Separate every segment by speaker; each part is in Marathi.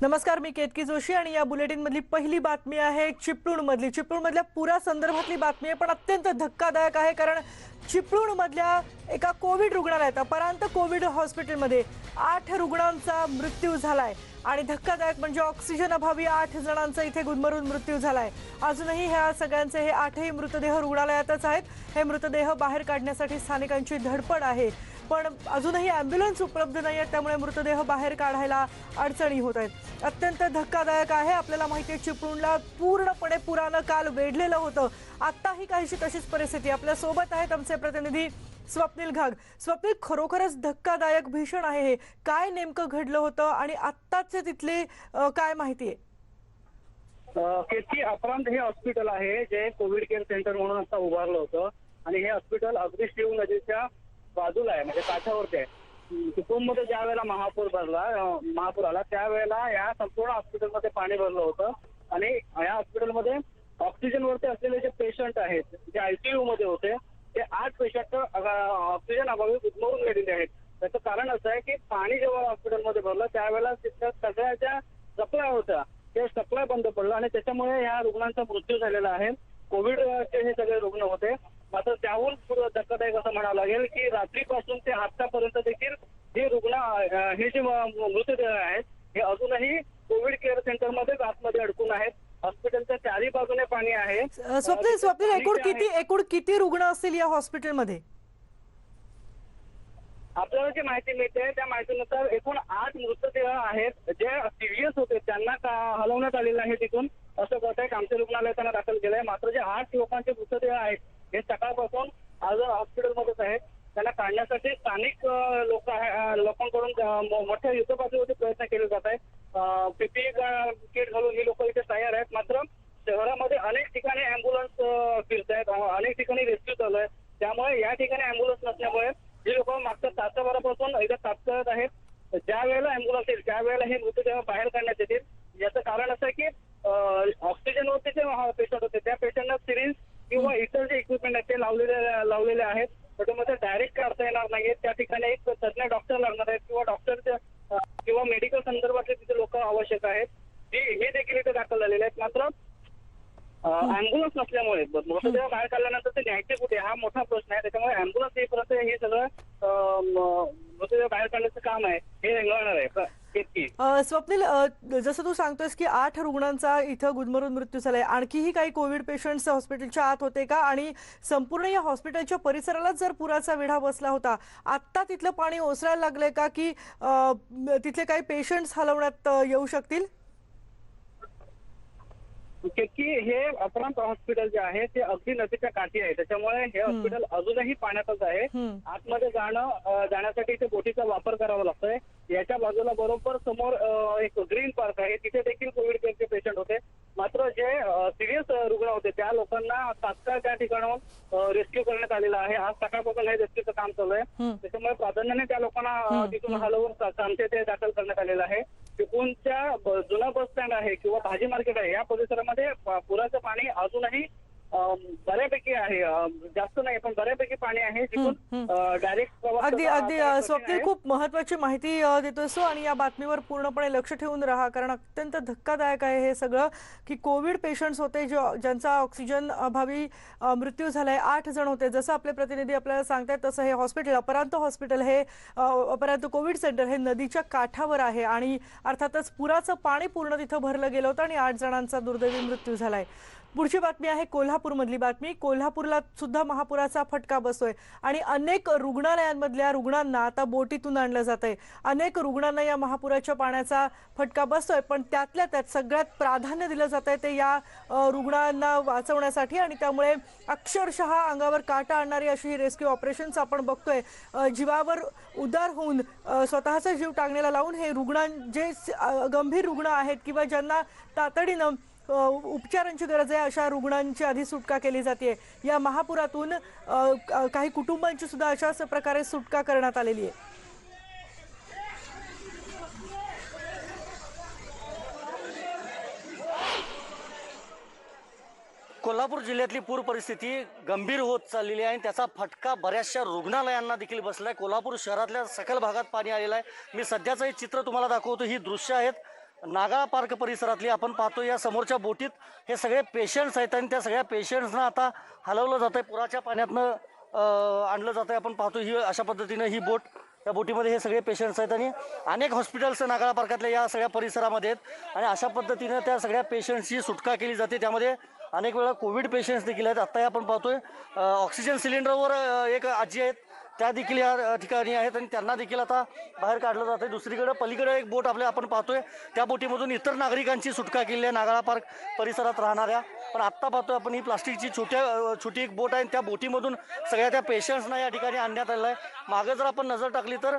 Speaker 1: नमस्कार, मी केतकी जोशी आणि या बुलेटिन मधली पहिली बातमी आहे चिपळूणमधल्या पुरा संदर्भातली बातमी आहे, पण अत्यंत धक्कादायक आहे. कारण चिपळूणमधल्या एका कोविड रुग्णालयात अपरांत कोविड हॉस्पिटलमध्ये 8 रुग्णांचा मृत्यू झालाय आणि धक्कादायक म्हणजे ऑक्सिजन अभावी 8 जणांचा इथे गुदमरून मृत्यू झालाय. अजूनही ह्या सगळ्यांचे हे 8ही मृतदेह रुग्णालयातच आहेत. हे मृतदेह बाहेर काढण्यासाठी स्थानिकांची धडपड आहे, पण अजूनही ॲम्ब्युलन्स उपलब्ध नाही आहेत, त्यामुळे मृतदेह बाहेर काढायला अडचणी होत आहेत. अत्यंत धक्कादायक आहे. आपल्याला माहिती आहे चिपळूणला पूर्णपणे पुरानं काल वेढलेलं होतं. आत्ताही काहीशी तशीच परिस्थिती. आपल्या सोबत आहेत आमचे प्रतिनिधी स्वप्नील घाग. स्वप्नील, खरोखरच धक्कादायक भीषण आहे हे. काय नेमकं घडलं होतं आणि आत्ताचे तिथले काय माहिती आहे?
Speaker 2: केतकी, अपरांत हे हॉस्पिटल आहे जे कोविड केअर सेंटर म्हणून आता उभारलं होतं आणि हे हॉस्पिटल अगदी शिव नदीच्या बाजूला आहे, म्हणजे काठावरती आहे. चिपळूणमध्ये ज्या वेळेला महापूर आला त्यावेळेला या संपूर्ण हॉस्पिटलमध्ये पाणी भरलं होतं आणि या हॉस्पिटलमध्ये ऑक्सिजनवरती असलेले जे पेशंट आहेत, जे आयसीयू मध्ये होते, ते 8 पेशंट ऑक्सिजन अभावी गुदमरून गेलेले आहेत. त्याचं कारण असं आहे की पाणी जेव्हा हॉस्पिटलमध्ये भरलं त्यावेळेला तिथल्या सगळ्या ज्या सप्लाय होत्या ते सप्लाय बंद पडलं आणि त्याच्यामुळे या रुग्णांचा मृत्यू झालेला आहे. कोविडचे हे सगळे रुग्ण होते. मात्र त्याहून धक्कादायक असं म्हणावं लागेल की रात्रीपासून ते आतापर्यंत देखील हे रुग्ण हे जे मृतदेह आहेत हे अजूनही कोविड केअर सेंटरमध्ये आतमध्ये अडकून आहेत. हॉस्पिटलच्या चारी बाजूने पाणी आहे.
Speaker 1: स्वप्नील, एकूण किती रुग्ण असतील या हॉस्पिटलमध्ये?
Speaker 2: आपल्याला जी माहिती मिळते त्या माहितीनुसार एकूण 8 मृतदेह आहेत जे सिरियस होते, त्यांना हलवण्यात आलेलं आहे तिथून, असं कळत आहे. आमचे रुग्णालय त्यांना दाखल केलंय. मात्र जे 8 लोकांचे मृतदेह आहेत हे सकाळपासून आज हॉस्पिटलमध्येच आहेत. त्यांना काढण्यासाठी स्थानिक लोकांकडून मोठ्या युद्धपातळीवरती प्रयत्न केले जात आहेत. पीपीई किट घालून ही लोक इथे तयार आहेत. मात्र शहरामध्ये अनेक ठिकाणी अँब्युलन्स फिरत आहेत, अनेक ठिकाणी रेस्क्यू चालू आहे. त्यामुळे या ठिकाणी अँब्युलन्स नसल्यामुळे जी लोक मागच्या तासाभरापासून इथं तात्काळ आहेत. ज्या वेळेला अँब्युलन्स येईल त्यावेळेला हे मृतदेह बाहेर काढण्यात येतील. याचं कारण असं आहे की ऑक्सिजनवरती जे पेशंट होते त्या पेशंटना सिरिंज किंवा इतर जे इक्विपमेंट आहेत ते लावलेले आहेत. त्याच्यामध्ये डायरेक्ट काढता येणार नाहीये. त्या ठिकाणी एक तज्ञ डॉक्टर लागणार आहेत किंवा डॉक्टर किंवा मेडिकल संदर्भातले तिथे लोक आवश्यक आहेत. हे देखील इथे दाखल झालेले आहेत. मात्र अँब्युलन्स नसल्यामुळे मृतदेह बाहेर काढल्यानंतर ते न्यायचे कुठे हा मोठा प्रश्न आहे. त्याच्यामुळे अँब्युलन्स येईपर्यंत हे सगळं मृतदेह बाहेर काढण्याचं काम आहे हे रेंगाळणार आहे.
Speaker 1: स्वप्नील, जसं तू सांगतोयस की 8 रुग्णांचा इथं गुदमरून मृत्यू झालाय, आणखीही काही कोविड पेशंट्स हॉस्पिटलच्या आत होते का? आणि संपूर्ण या हॉस्पिटलच्या परिसराला जर पुराचा वेढा बसला होता, आत्ता तिथलं पाणी ओसरायला लागलंय का की तिथले काही पेशंट्स हलवण्यात येऊ शकतील?
Speaker 2: की हे अपरांत हॉस्पिटल जे आहे ते अगदी नदीच्या काठी आहे, त्याच्यामुळे हे हॉस्पिटल अजूनही पाण्यातच आहे. आतमध्ये जाण्यासाठी इथे बोटीचा वापर करावा लागतोय. याच्या बाजूला बरोबर समोर एक ग्रीन पार्क आहे, तिथे देखील कोविड केअरचे पेशंट होते. मात्र जे सिरियस रुग्ण होते त्या लोकांना तात्काळ त्या ठिकाणाहून रेस्क्यू करण्यात आलेलं आहे. आज सकाळपासून हे रेस्क्यूचं काम चालू आहे. त्याच्यामुळे प्राधान्याने त्या लोकांना तिथून हलवून आमचे ते दाखल करण्यात आलेलं आहे. चिपळूणच्या जुना बस स्टँड आहे किंवा भाजी मार्केट आहे या परिसरामध्ये पुराचं पाणी अजूनही बऱ्यापैकी आहे. जास्त नाही पण बऱ्यापैकी पाणी आहे. तिथून डायरेक्ट
Speaker 1: अगदी स्वप्नील, खूप महत्वाची माहिती देतोस आणि या बातमीवर पूर्णपणे लक्ष ठेवून राहा, कारण अत्यंत धक्कादायक आहे हे सगळं की कोविड पेशंट्स होते ज्यांचा ऑक्सिजन अभावी मृत्यू झालाय. 8 जण होते. जसं आपले प्रतिनिधी आपल्याला सांगतात तसं हे हॉस्पिटल अपरांत हॉस्पिटल हे अपरांत कोविड सेंटर हे नदीच्या काठावर आहे आणि अर्थातच पुराचं पाणी पूर्ण तिथं भरलं गेलं होतं आणि 8 जणांचा दुर्दैवी मृत्यू झालाय. पुढची बातमी आहे कोल्हापूरमधली बातमी. कोल्हापूरला सुद्धा महापुराचा फटका बसतोय आणि अनेक रुग्णालयांमधल्या रुग्णांना आता बोटीतून आणलं जात आहे. अनेक रुग्णांना या महापुराच्या पाण्याचा फटका बसतोय, पण त्यातल्या त्यात सगळ्यात प्राधान्य दिलं जात आहे ते या रुग्णांना वाचवण्यासाठी आणि त्यामुळे अक्षरशः अंगावर काटा आणणारी अशी ही रेस्क्यू ऑपरेशन्स आपण बघतोय. जीवावर उदार होऊन स्वतःचा जीव टांगण्याला लावून हे रुग्ण जे गंभीर रुग्ण आहेत किंवा ज्यांना तातडीनं उपचारांची गरज आहे अशा रुग्णांची आधी सुटका केली जाते. या महापुरातून काही कुटुंबांची सुद्धा अशाच प्रकारे सुटका करण्यात आलेली आहे.
Speaker 3: कोल्हापूर जिल्ह्यातली पूर परिस्थिती गंभीर होत चाललेली आहे आणि त्याचा फटका बऱ्याचशा रुग्णालयांना देखील बसलाय. कोल्हापूर शहरातल्या सखल भागात पाणी आलेलं आहे. मी सध्याचं हे चित्र तुम्हाला दाखवतो. ही दृश्य आहेत नागाळा पार्क परिसरातली आपण पाहतो या समोरच्या बोटीत हे सगळे पेशंट्स आहेत आणि त्या सगळ्या पेशंट्सना आता हलवलं जात आहे, पुराच्या पाण्यातनं आणलं जात आहे. आपण पाहतो ही अशा पद्धतीनं ही बोट, त्या बोटीमध्ये हे सगळे पेशंट्स आहेत आणि अनेक हॉस्पिटल्स नागाळा पार्कातल्या या सगळ्या परिसरामध्ये आहेत आणि अशा पद्धतीनं त्या सगळ्या पेशंट्सची सुटका केली जाते. त्यामध्ये अनेक वेळा कोविड पेशंट्स देखील आहेत. आत्ता आपण पाहतोय ऑक्सिजन सिलेंडरवर एक आजी आहेत, त्या देखील या ठिकाणी आहेत आणि त्यांना देखील आता बाहेर काढलं जातं. दुसरीकडे पलीकडे एक बोट आपण पाहतोय, त्या बोटीमधून इतर नागरिकांची सुटका केली आहे नागाळा पार्क परिसरात राहणाऱ्या. पण आत्ता पाहतोय आपण ही प्लास्टिकची छोटी एक बोट आहे, त्या बोटीमधून सगळ्या त्या पेशंट्सना या ठिकाणी आणण्यात आलेलं आहे. मागे जर आपण नजर टाकली तर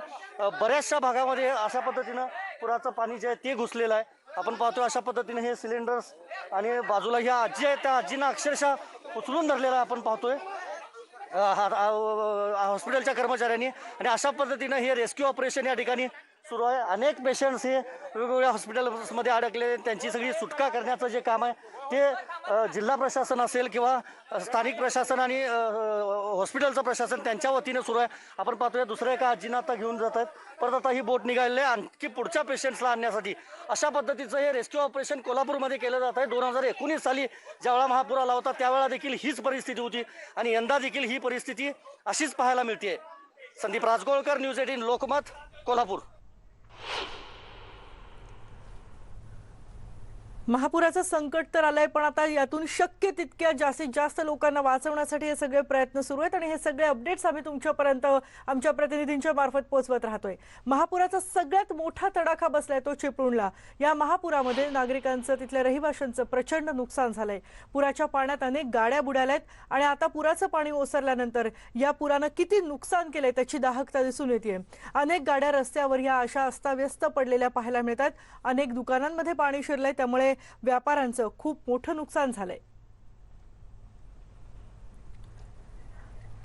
Speaker 3: बऱ्याचशा भागामध्ये अशा पद्धतीनं पुराचं पाणी जे आहे ते घुसलेलं आहे. आपण पाहतोय अशा पद्धतीने हे सिलेंडर्स आणि बाजूला ह्या आजी आहेत, त्या आजींना अक्षरशः उचलून धरलेलं आहे आपण पाहतोय हॉस्पिटलच्या कर्मचाऱ्यांनी. आणि अशा पद्धतीनं हे रेस्क्यू ऑपरेशन या ठिकाणी सुरू आहे. अनेक पेशंट्स हे वेगवेगळ्या हॉस्पिटल्समध्ये अडकले, त्यांची सगळी सुटका करण्याचं जे काम आहे ते जिल्हा प्रशासन असेल किंवा स्थानिक प्रशासन आणि हॉस्पिटलचं प्रशासन त्यांच्या वतीनं सुरू आहे. आपण पाहतोय दुसऱ्या एका आजींना आता घेऊन जात आहेत. परत आता ही बोट निघालेली आहे आणखी पुढच्या पेशंट्सला आणण्यासाठी. अशा पद्धतीचं हे रेस्क्यू ऑपरेशन कोल्हापूरमध्ये केलं जात आहे. 2019 साली ज्यावेळा महापूर आला होता त्यावेळा देखील हीच परिस्थिती होती आणि यंदा देखील ही परिस्थिती अशीच पाहायला मिळते. संदीप राजगोळकर, न्यूज 18 लोकमत, कोल्हापूर.
Speaker 1: महापुराचं संकट तर आलंय, पण आता यातून शक्य तितक्या जास्तीत जास्त लोकांना वाचवण्यासाठी हे सगळे प्रयत्न सुरू आहेत आणि हे सगळे अपडेट्स आम्ही तुमच्यापर्यंत आमच्या प्रतिनिधींच्या मार्फत पोहोचवत राहतोय. महापुराचा सगळ्यात मोठा तडाखा बसलाय तो चिपळूणला. या महापुरामध्ये नागरिकांचं, तिथल्या रहिवाशांचं प्रचंड नुकसान झालंय. पुराच्या पाण्यात अनेक गाड्या बुडाल्यात आणि आता पुराचं पाणी ओसरल्यानंतर या पुरानं किती नुकसान केलंय त्याची दाहकता दिसून येते. अनेक गाड्या रस्त्यावर या अशा अस्ताव्यस्त पडलेल्या पाहायला मिळतात. अनेक दुकानांमध्ये पाणी शिरलंय, त्यामुळे व्यापाऱ्यांचं खूप मोठं नुकसान झालंय.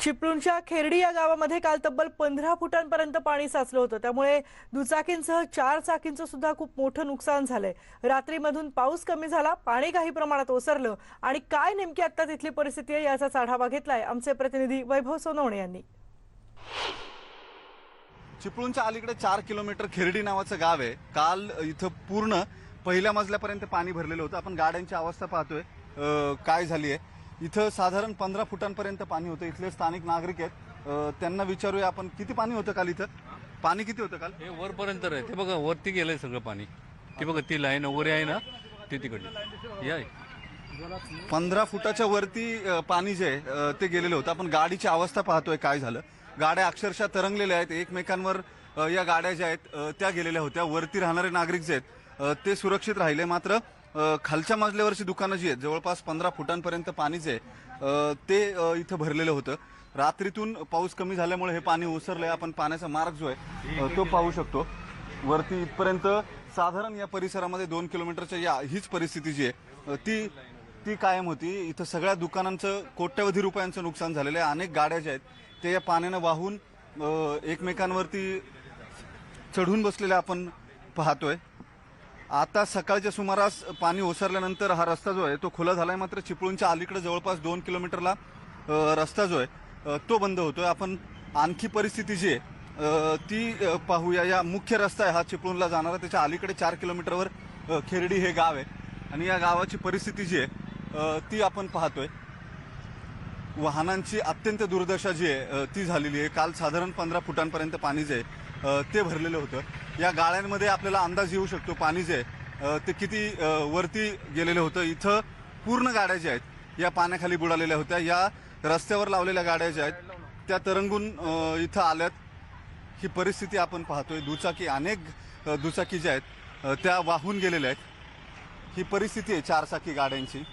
Speaker 1: चिपळूणच्या खेरडी या गावामध्ये काल तब्बल 15 फुटांपर्यंत पाणी साचलं होतं, त्यामुळे दुचाकींसह 4 चाकींचं सुद्धा खूप मोठं नुकसान झालंय. रात्रीमधून पाऊस कमी झाला, पाणी काही प्रमाणात ओसरलं आणि काय नेमकी आता तिथली परिस्थिती आहे याचा आढावा घेतलाय आमचे प्रतिनिधी वैभव सोनवणे यांनी.
Speaker 4: चिपळूणच्या अलीकडे 4 किलोमीटर खेरडी नावाचं गाव आहे. काल इथं पूर्ण पहिल्या मजल्यापर्यंत पाणी भरलेलं होतं. आपण गाड्यांची अवस्था पाहतोय काय झाली आहे. इथं साधारण 15 फुटांपर्यंत पाणी होतं. इथले स्थानिक नागरिक आहेत, त्यांना विचारूया आपण किती पाणी होतं काल. इथं पाणी किती होतं काल?
Speaker 5: हे वरपर्यंत आहे, ते बघा वरती गेलंय सगळं पाणी. ते बघा ती लाईन वगैरे आहे ना, ते तिकडली या
Speaker 4: 15 फुटाच्या वरती पाणी जे आहे ते गेलेलं होतं. आपण गाडीची अवस्था पाहतोय काय झालं. गाड्या अक्षरशः तरंगलेल्या आहेत. एकमेकांवर या गाड्या ज्या आहेत त्या गेलेल्या होत्या. वरती राहणारे नागरिक जे आहेत ते सुरक्षित राहिले. मात्र खालच्या मजल्यावरची दुकानं जी आहेत जवळपास 15 फुटांपर्यंत पाणी जे ते इथं भरलेलं होतं. रात्रीतून पाऊस कमी झाल्यामुळे हे पाणी ओसरलंय. आपण पाण्याचा मार्ग जो आहे तो पाहू शकतो. वरती इथपर्यंत साधारण या परिसरामध्ये 2 किलोमीटरच्या हीच परिस्थिती जी आहे ती कायम होती. इथं सगळ्या दुकानांचं कोट्यवधी रुपयांचं नुकसान झालेलं आहे. अनेक गाड्या ज्या आहेत ते या पाण्यानं वाहून एकमेकांवरती चढून बसलेल्या आपण पाहतोय. आता सकाळच्या सुमारास पाणी ओसरल्यानंतर हा रस्ता जो आहे तो खुला झालाय. मात्र चिपळूणच्या अलीकडे जवळपास 2 किलोमीटरला रस्ता जो आहे तो बंद होतोय. आपण आणखी परिस्थिती जी आहे ती पाहूया. या मुख्य रस्ता आहे हा चिपळूणला जाणारा, त्याच्या अलीकडे 4 किलोमीटरवर खेरडी हे गाव आहे आणि या गावाची परिस्थिती जी आहे ती आपण पाहतोय. वाहनांची अत्यंत दुर्दशा जी आहे ती झालेली आहे. काल साधारण 15 फुटांपर्यंत पाणी जे आहे ते भरलेलं होतं. या गाळ्यांमध्ये आपल्याला अंदाज येऊ शकतो पाणी जे आहे ते किती वरती गेलेलं होतं. इथं पूर्ण गाड्या ज्या आहेत या पाण्याखाली बुडालेल्या होत्या. या रस्त्यावर लावलेल्या गाड्या ज्या आहेत त्या तरंगून इथं आल्यात. ही परिस्थिती आपण पाहतोय. दुचाकी, अनेक दुचाकी ज्या आहेत त्या वाहून गेलेल्या आहेत. ही परिस्थिती आहे 4 चाकी गाड्यांची.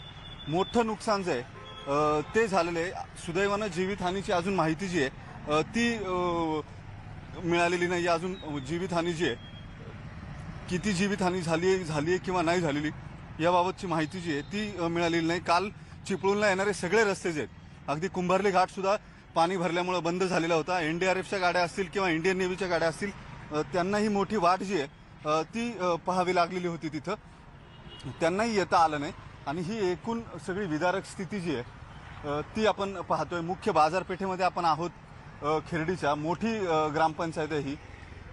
Speaker 4: मोठं नुकसान जे आहे ते झालेलं आहे. सुदैवानं जीवितहानीची अजून माहिती जी आहे ती मिळालेली नाही. अजून जीवितहानी जी आहे, किती जीवितहानी झाली आहे किंवा नाही झालेली याबाबतची माहिती जी आहे ती मिळालेली नाही. काल चिपळूणला येणारे सगळे रस्ते जे आहेत, अगदी कुंभारली घाट सुद्धा पाणी भरल्यामुळे बंद झालेला होता. NDRFच्या गाड्या असतील किंवा इंडियन नेव्हीच्या गाड्या असतील त्यांनाही मोठी वाट जी आहे ती पाहावी लागलेली होती. तिथं त्यांनाही येता आलं नाही. आणि ही एकूण सगळी विदारक स्थिती जी आहे ती आपण पाहतोय. मुख्य बाजारपेठेमध्ये आपण आहोत. खेरडीच्या मोठी ग्रामपंचायत आहे ही.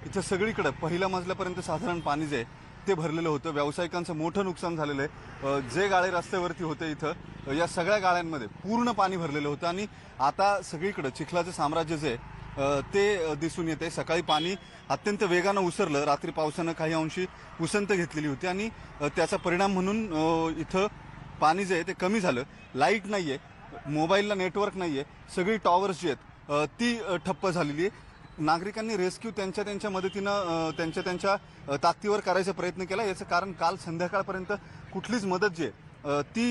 Speaker 4: इथं सगळीकडे पहिल्या मजल्यापर्यंत साधारण पाणी जे आहे ते भरलेलं होतं. व्यावसायिकांचं मोठं नुकसान झालेलं आहे. जे गाळे रस्त्यावरती होते इथं या सगळ्या गाळ्यांमध्ये पूर्ण पाणी भरलेलं होतं आणि आता सगळीकडे चिखलाचं साम्राज्य जे ते दिसून येते. सकाळी पाणी अत्यंत वेगानं उसरलं. रात्री पावसानं काही अंशी उसंत घेतलेली होती आणि त्याचा परिणाम म्हणून इथं पाणी जे आहे ते कमी झालं. लाईट नाहीये, मोबाईलला नेटवर्क नाहीये, सगळी टॉवर्स जी आहेत ती ठप्प झालेली आहे. नागरिकांनी रेस्क्यू त्यांच्या मदतीनं त्यांच्या ताकदीवर करायचा प्रयत्न केला. याचं कारण काल संध्याकाळपर्यंत कुठलीच मदत जी आहे ती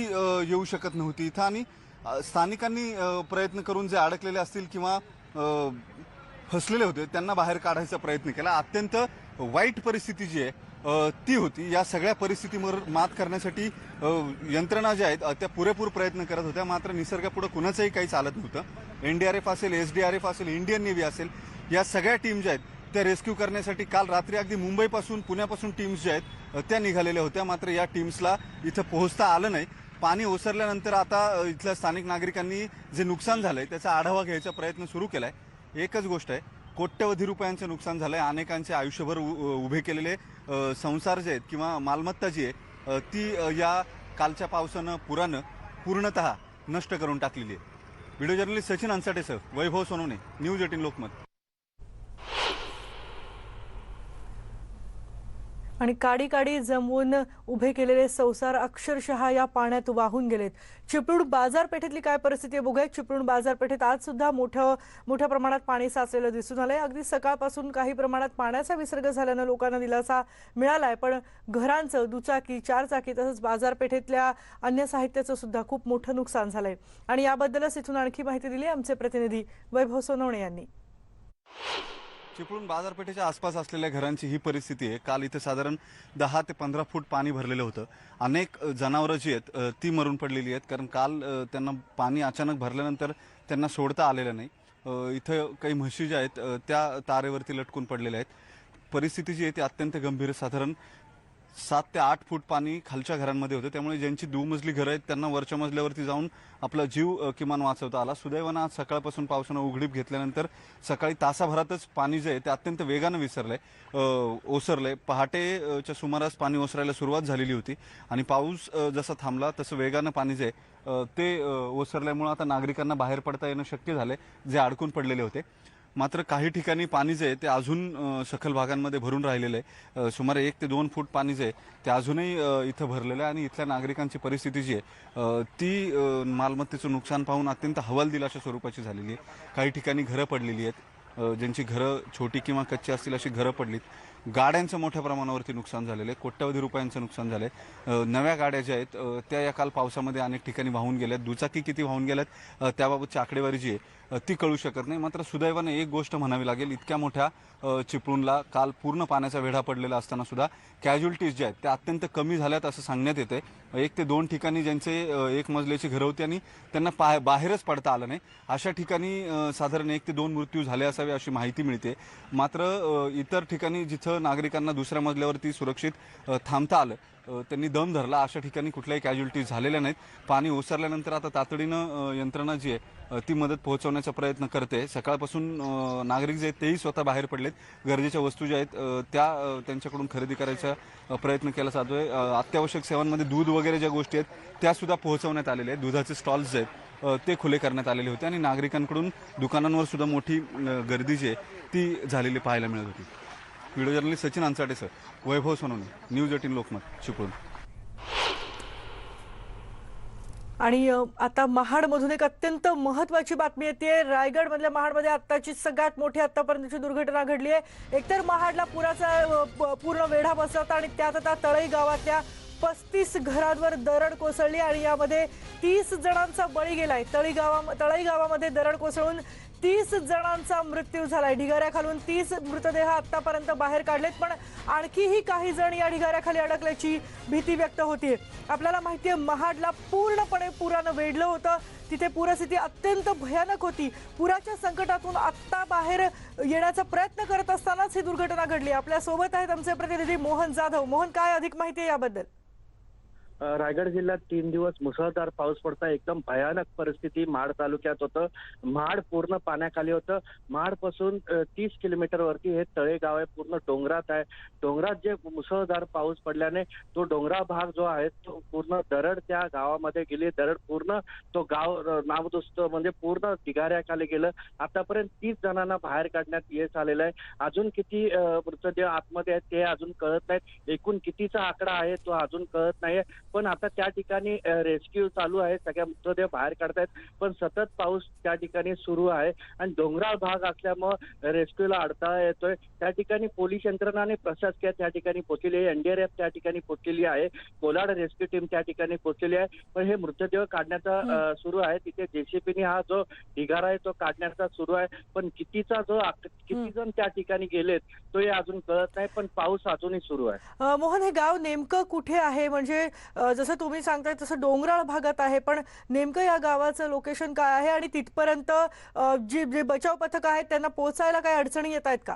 Speaker 4: येऊ शकत नव्हती इथं आणि स्थानिकांनी प्रयत्न करून जे अडकलेले असतील किंवा फसलेले होते त्यांना बाहेर काढायचा प्रयत्न केला. अत्यंत वाईट परिस्थिती जी आहे ती होती. या सगळ्या परिस्थितीवर मात करण्यासाठी यंत्रणा ज्या आहेत त्या पुरेपूर प्रयत्न करत होत्या. मात्र निसर्गापुढे कुणाचंही काही चालत नव्हतं. NDRF असेल, SDRF असेल, इंडियन नेव्ही असेल, या सगळ्या टीम ज्या आहेत त्या रेस्क्यू करण्यासाठी काल रात्री अगदी मुंबईपासून पुण्यापासून टीम्स ज्या आहेत त्या निघालेल्या होत्या. मात्र या टीम्सला इथं पोहोचता आलं नाही. पाणी ओसरल्यानंतर आता इथल्या स्थानिक नागरिकांनी जे नुकसान झालंय त्याचा आढावा घ्यायचा प्रयत्न सुरू केलाय. एकच गोष्ट आहे, कोट्यवधी रुपयांचं नुकसान झालंय. अनेकांचे आयुष्यभर उभे केलेले संसार जे आहेत किंवा मालमत्ता जी आहे ती या कालच्या पावसानं पुरानं पूर्णतः नष्ट करून टाकलेली आहे. व्हिडिओ जर्नलिस्ट सचिन अंसाटेसह वैभव सोनवणे, न्यूज 18 लोकमत.
Speaker 1: आणि काडी काडी जमवून उभे केलेले संसार अक्षरशः या पाण्यात वाहून गेलेत. चिपळूण बाजारपेठेतली काय परिस्थिती आहे बघूया. चिपळूण बाजारपेठेत आज सुद्धा मोठ्या प्रमाणात पाणी साचलेलं दिसून आलंय. अगदी सकाळपासून काही प्रमाणात पाण्याचा विसर्ग झाल्यानं लोकांना दिलासा मिळालाय, पण घरांचं, दुचाकी, चारचाकी तसंच बाजारपेठेतल्या अन्य साहित्याचं सुद्धा खूप मोठं नुकसान झालंय. आणि याबद्दलच इथून आणखी माहिती दिली आमचे प्रतिनिधी वैभव सोनवणे यांनी.
Speaker 4: चिपळूण बाजारपेठेच्या आसपास असलेल्या घरांची ही परिस्थिती आहे. काल इथे साधारण 10 ते 15 फूट पाणी भरलेलं होतं. अनेक जनावरं जी आहेत ती मरून पडलेली आहेत, कारण काल त्यांना पाणी अचानक भरल्यानंतर त्यांना सोडता आलेलं नाही. इथं काही म्हशी ज्या आहेत त्या तारेवरती लटकून पडलेल्या आहेत. परिस्थिती जी आहे ती अत्यंत गंभीर. साधारण 7 ते 8 फूट पाणी खालच्या घरांमध्ये होतं. त्यामुळे ज्यांची दुमजली घरं आहेत त्यांना वरच्या मजल्यावरती जाऊन आपला जीव किमान वाचवता आला. सुदैवानं आज सकाळपासून पावसानं उघडीप घेतल्यानंतर सकाळी तासाभरातच पाणी जे आहे ते अत्यंत वेगानं ओसरलंय. पहाटेच्या सुमारास पाणी ओसरायला सुरुवात झालेली होती आणि पाऊस जसा थांबला तसं वेगानं पाणी जे ते ओसरल्यामुळे आता नागरिकांना बाहेर पडता येणं शक्य झालंय, जे अडकून पडलेले होते. मात्र काही ठिकाणी पाणी जे आहे ते अजून सखल भागांमध्ये भरून राहिलेलं आहे. सुमारे 1 ते 2 फूट पाणी जे आहे ते अजूनही इथं भरलेलं आहे आणि इथल्या नागरिकांची परिस्थिती जी आहे ती मालमत्तेचं नुकसान पाहून अत्यंत हवालदिल अशा स्वरूपाची झालेली आहे. काही ठिकाणी घरं पडलेली आहेत, ज्यांची घरं छोटी किंवा कच्ची असतील अशी घरं पडलीत. गाड्यांचं मोठ्या प्रमाणावरती नुकसान झालेलं आहे. कोट्यवधी रुपयांचं नुकसान झालंय. नव्या गाड्या ज्या आहेत त्या या काल पावसामध्ये अनेक ठिकाणी वाहून गेल्यात. दुचाकी किती वाहून गेल्यात त्याबाबतची आकडेवारी जी आहे ती कळू शकत नाही. मात्र सुदैवाने एक गोष्ट म्हणावी लागेल, इतक्या मोठ्या चिपळूणला काल पूर्ण पाण्याचा वेढा पडलेला असताना सुद्धा कॅज्युअलिटीज ज्या आहेत त्या अत्यंत कमी झाल्यात असं सांगण्यात येते. 1 ते 2 ठिकाणी ज्यांचे 1 मजल्याची घरं होती आणि त्यांना बाहेरच पडता आलं नाही, अशा ठिकाणी साधारण 1 ते 2 मृत्यू झाले असावे अशी माहिती मिळते. मात्र इतर ठिकाणी जिथं नागरिकांना दुसऱ्या मजल्यावरती सुरक्षित थांबता आलं, त्यांनी दम धरला, अशा ठिकाणी कुठल्याही कॅज्युअलिटीज झालेल्या नाहीत. पाणी ओसरल्यानंतर आता तातडीनं यंत्रणा जी आहे ती मदत पोहोचवण्याचा प्रयत्न करते. सकाळपासून नागरिक जे आहेत तेही स्वतः बाहेर पडलेत. गरजेच्या वस्तू ज्या आहेत त्या त्यांच्याकडून खरेदी करायचा प्रयत्न केला जातोय. अत्यावश्यक सेवांमध्ये दूध वगैरे ज्या गोष्टी आहेत त्या सुद्धा पोहोचवण्यात आलेल्या आहेत. दुधाचे स्टॉल्स जे आहेत ते खुले करण्यात आलेले होते आणि नागरिकांकडून दुकानांवर सुद्धा मोठी गर्दी जी आहे ती झालेली पाहायला मिळत होती. व्हिडिओ जर्नलिस्ट सचिन अंसाटेसह वैभव सोनवणे, न्यूज 18 लोकमत, चिपळूण.
Speaker 1: आणि आता महाडमधून एक अत्यंत महत्त्वाची बातमी येते. रायगडमधल्या महाडमध्ये आत्ताची सगळ्यात मोठी आतापर्यंतची दुर्घटना घडली आहे. एकतर महाडला पुराचा पूर्ण वेढा बसला होता आणि त्यात आता तळई गावातल्या 35 घरांवर दरड कोसळली आणि यामध्ये 30 जणांचा बळी गेलाय. तळई गावामध्ये दरड कोसळून 30 जणांचा मृत्यू झालाय. ढिगाऱ्याखालून 30 मृतदेह आतापर्यंत बाहेर काढलेत, पण आणखीही काही जण या ढिगाऱ्याखाली अडकल्याची भीती व्यक्त होतीये. आपल्याला माहितीये महाडला पूर्णपणे पुरानं वेढलं होतं. तिथे पूरस्थिती अत्यंत भयानक होती. पुराच्या संकटातून आत्ता बाहेर येण्याचा प्रयत्न करत असतानाच ही दुर्घटना घडली. आपल्या सोबत आहेत आमचे प्रतिनिधी मोहन जाधव. मोहन, काय अधिक माहिती आहे याबद्दल?
Speaker 6: रायगड जिल्ह्यात 3 दिवस मुसळधार पाऊस पडता एकदम भयानक परिस्थिती महाड तालुक्यात होतं. महाड पूर्ण पाण्याखाली होतं. महाड पासून 30 किलोमीटर वरती हे तळेगाव आहे, पूर्ण डोंगरात आहे. डोंगरात जे मुसळधार पाऊस पडल्याने तो डोंगराळ भाग जो आहे तो पूर्ण दरड त्या गावामध्ये गेली. दरड पूर्ण तो गाव नामदुस्त म्हणजे पूर्ण ढिगाऱ्याखाली गेलं. आतापर्यंत 30 जणांना बाहेर काढण्यात यश आलेलं आहे. अजून किती मृतदेह आतमध्ये आहेत ते अजून कळत नाहीत. एकूण कितीचा आकडा आहे तो अजून कळत नाहीये. पण आता त्या ठिकाणी रेस्क्यू चालू आहे. सगळ्या मृतदेह बाहेर काढतायत, पण सतत पाऊस त्या ठिकाणी सुरू आहे आणि डोंगराळ भाग असल्यामुळे रेस्क्यूला अडथळा येतोय. त्या ठिकाणी पोलीस यंत्रणा आणि प्रशासकीय त्या ठिकाणी पोहोचलेली आहे. एनडीआरएफ त्या ठिकाणी पोहोचलेली आहे. कोलाड रेस्क्यू टीम त्या ठिकाणी पोहोचलेली आहे. पण हे मृतदेह काढण्याचा सुरू आहे. तिथे जेसीबीने हा जो ढिगारा आहे तो काढण्याचा सुरू आहे. पण किती जण त्या ठिकाणी गेलेत तो हे अजून कळत नाही. पण पाऊस अजूनही सुरू आहे.
Speaker 1: मोहन, हे गाव नेमकं कुठे आहे? म्हणजे जसं तुम्ही सांगताय तसं डोंगराळ भागात आहे, पण नेमकं या गावाचं लोकेशन काय आहे आणि तिथपर्यंत जे बचाव पथक आहेत त्यांना पोहोचायला काही अडचणी येत आहेत का?